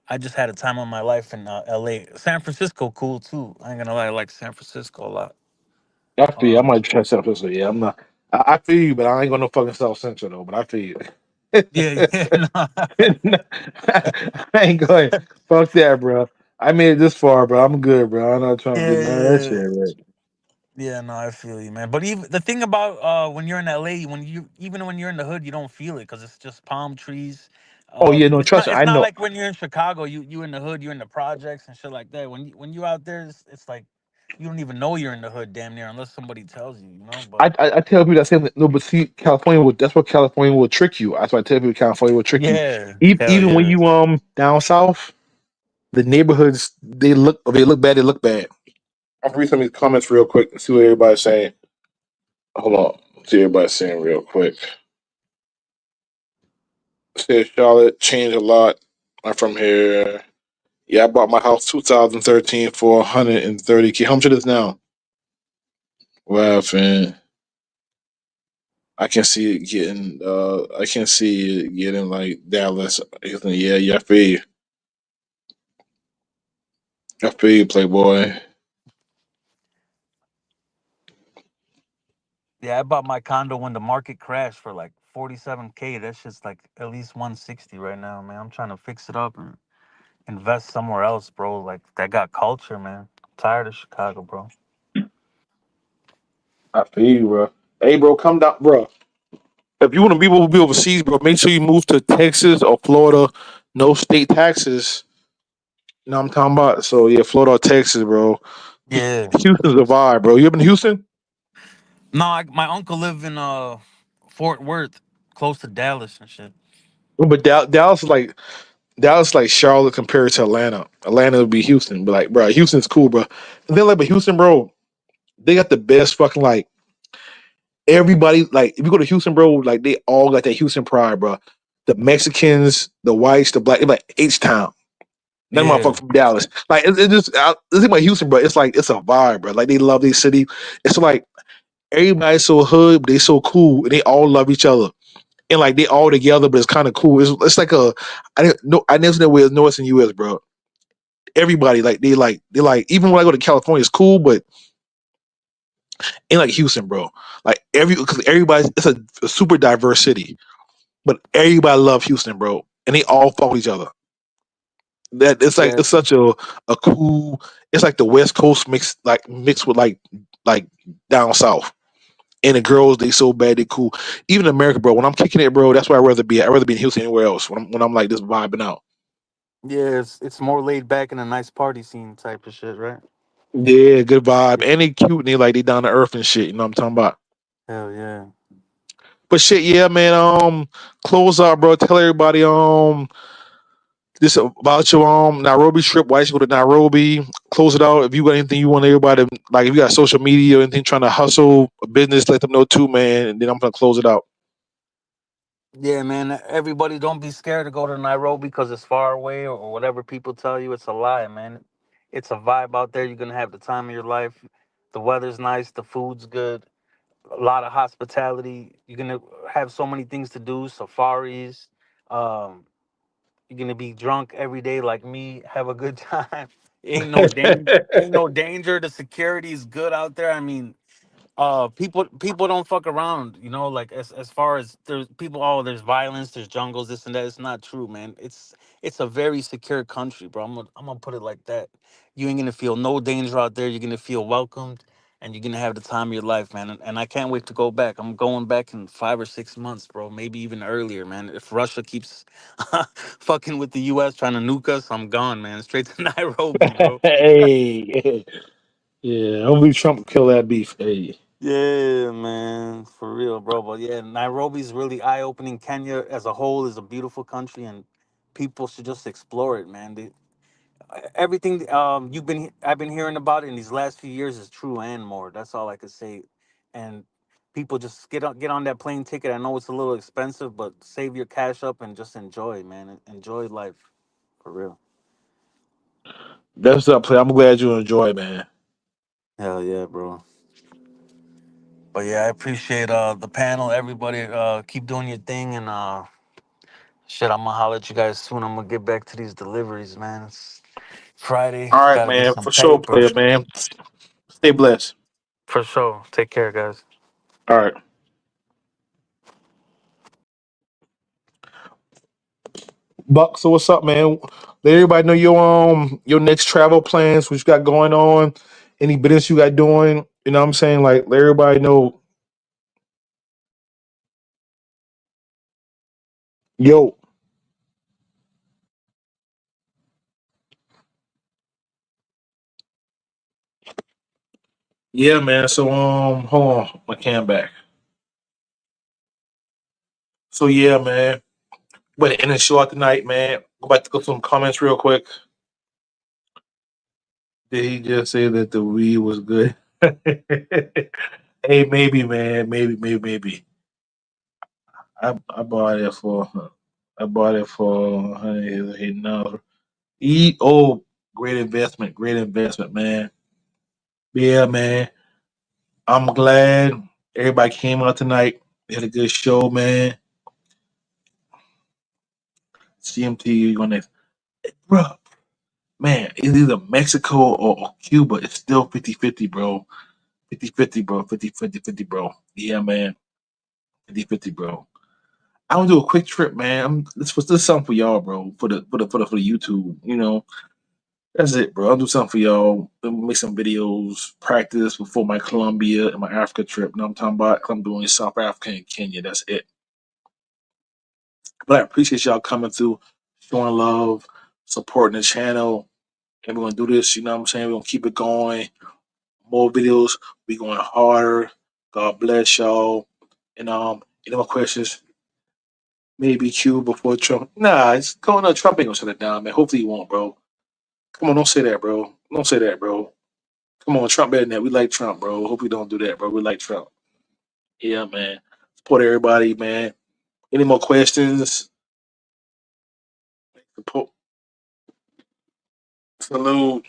I just had a time of my life in L.A. San Francisco, cool too. I ain't gonna lie, I like San Francisco a lot. I feel you. I Um, might try South Central. Yeah, I'm not. I feel you, but I ain't going no fucking South Central though. But I feel you. yeah, yeah, no, I ain't going. Fuck that, bro. I made it this far, bro. I'm good, bro. I'm not trying to do yeah, none of that yeah. shit, right? Yeah, no, I feel you, man. But even the thing about when you're in LA, even when you're in the hood, you don't feel it because it's just palm trees. Oh yeah, no, It's trust not me. it's I not know. like when you're in Chicago, you in the hood, you're in the projects and shit like that. When you out there, it's like you don't even know you're in the hood, damn near, unless somebody tells you, you know. But I tell people that same thing. No, but see, California will. That's what California will trick you. That's why I tell people California will trick you. yeah, hell Even when yeah, you down south, the neighborhoods they look bad. They look bad. I'll read some of these comments real quick and see what everybody's saying. Hold on, see what everybody's saying real quick. Says Charlotte changed a lot. I'm from here. Yeah, I bought my house 2013 for 130K. How much it is now? Laughing. I can see it getting. I can see it getting like Dallas. Yeah, yeah. I feel you, Playboy. yeah. I bought my condo when the market crashed for like 47K. That shit's like at least 160 right now, man. I'm trying to fix it up and invest somewhere else, bro. Like that got culture, man. I'm tired of Chicago, bro. I feel you, bro. Hey, bro, come down, bro. If you want to be overseas, bro, make sure you move to Texas or Florida. No state taxes. You know what I'm talking about? So yeah, Florida or Texas, bro. Yeah. Houston's a vibe, bro. You ever been to Houston? No, my uncle live in Fort Worth, close to Dallas and shit. But Dallas is like Charlotte compared to Atlanta. Atlanta would be Houston, but like, bro, Houston's cool, bro. And then like, but Houston, bro, they got the best fucking like everybody. Like, if you go to Houston, bro, like they all got that Houston pride, bro. The Mexicans, the whites, the black, they like H Town. That Yeah. motherfucker from Dallas. Like, it just the thing about Houston, bro. It's like it's a vibe, bro. Like they love their city. It's like everybody's so hood, but they so cool, and they all love each other. And like they all together, but it's kind of cool. It's like I didn't know I never know it's in US, bro. Everybody like even when I go to California, it's cool, but in like Houston, bro. Like because everybody, it's a super diverse city, but everybody love Houston, bro, and they all follow each other. That it's like Yeah. it's such a cool. It's like the West Coast mixed with like down south. And the girls, they so bad, they cool. Even America, bro. When I'm kicking it, bro, that's where I'd rather be. I'd rather be in Houston anywhere else. When I'm like this vibing out. Yeah, it's more laid back and a nice party scene type of shit, right? Yeah, good vibe. And they cute and they down to earth and shit. You know what I'm talking about? Hell yeah. But shit, yeah, man. Close out, bro. Tell everybody this about your Nairobi trip. Why you should go to Nairobi? Close it out. If you got anything you want everybody to, like, if you got social media or anything trying to hustle a business, let them know too, man. And then I'm gonna close it out. Yeah, man. Everybody don't be scared to go to Nairobi because it's far away or whatever people tell you. It's a lie, man. It's a vibe out there. You're gonna have the time of your life. The weather's nice. The food's good. A lot of hospitality. You're gonna have so many things to do. Safaris. Um, You're gonna be drunk every day like me. Have a good time. Ain't no danger. The security is good out there. I mean, people don't fuck around, you know, like as far as there's people, oh, there's violence, there's jungles, this and that. It's not true, man. It's a very secure country, bro. I'm gonna put it like that. You ain't gonna feel no danger out there. You're gonna feel welcomed, and you're gonna have the time of your life, man. And I can't wait to go back. I'm going back in 5 or 6 months, bro, maybe even earlier, man. If Russia keeps fucking with the US trying to nuke us, I'm gone, man, straight to Nairobi, bro. Hey, yeah, only Trump kill that beef. Hey, Yeah, man, for real, bro. But yeah, Nairobi's really eye-opening. Kenya as a whole is a beautiful country, and people should just explore it, man. Everything I've been hearing about it in these last few years is true and more. That's all I could say. And people just get on that plane ticket. I know it's a little expensive, but save your cash up and just enjoy, man. Enjoy life, for real. that's up. I'm glad you enjoy, man. Hell yeah, bro. But yeah, I appreciate the panel. Everybody, keep doing your thing, and shit, I'm gonna holler at you guys soon. I'm gonna get back to these deliveries, man. It's Friday. All right, Gotta get man, some for sure, paper. player, man. Stay blessed. For sure. Take care, guys. All right, Buck. So what's up, man? Let everybody know your next travel plans, what you got going on, any business you got doing. You know what I'm saying? Like let everybody know. Yo, yeah, man. So hold on, my cam back. So yeah, man. But end the show out tonight, man. Go back to go through some comments real quick. Did he just say that the weed was good? Hey, maybe, man. Maybe. I bought it for. I bought it for. Hey, no. Great investment. Great investment, man. Yeah, man. I'm glad everybody came out tonight. We had a good show, man. CMT on next. Bro, man, it's either Mexico or Cuba. It's still 50-50, bro. 50-50, bro. 50-50, bro. Yeah, man. 50-50, bro. I want to do a quick trip, man. This something for y'all, bro. For the YouTube, you know. That's it, bro. I'll do something for y'all. Make some videos, practice before my Colombia and my Africa trip. You know what I'm talking about? 'Cause I'm doing South Africa and Kenya. That's it. But I appreciate y'all coming through, showing love, supporting the channel. And we're gonna do this, you know what I'm saying? We're gonna keep it going. More videos, we going harder. God bless y'all. And any more questions? Maybe Q before Trump. Nah, it's going on. Trump ain't gonna shut it down, man. Hopefully he won't, bro. Come on, don't say that, bro. Don't say that, bro. Come on, Trump better than that. We like Trump, bro. Hope we don't do that, bro. We like Trump. Yeah, man. Support everybody, man. Any more questions? Support. Salute.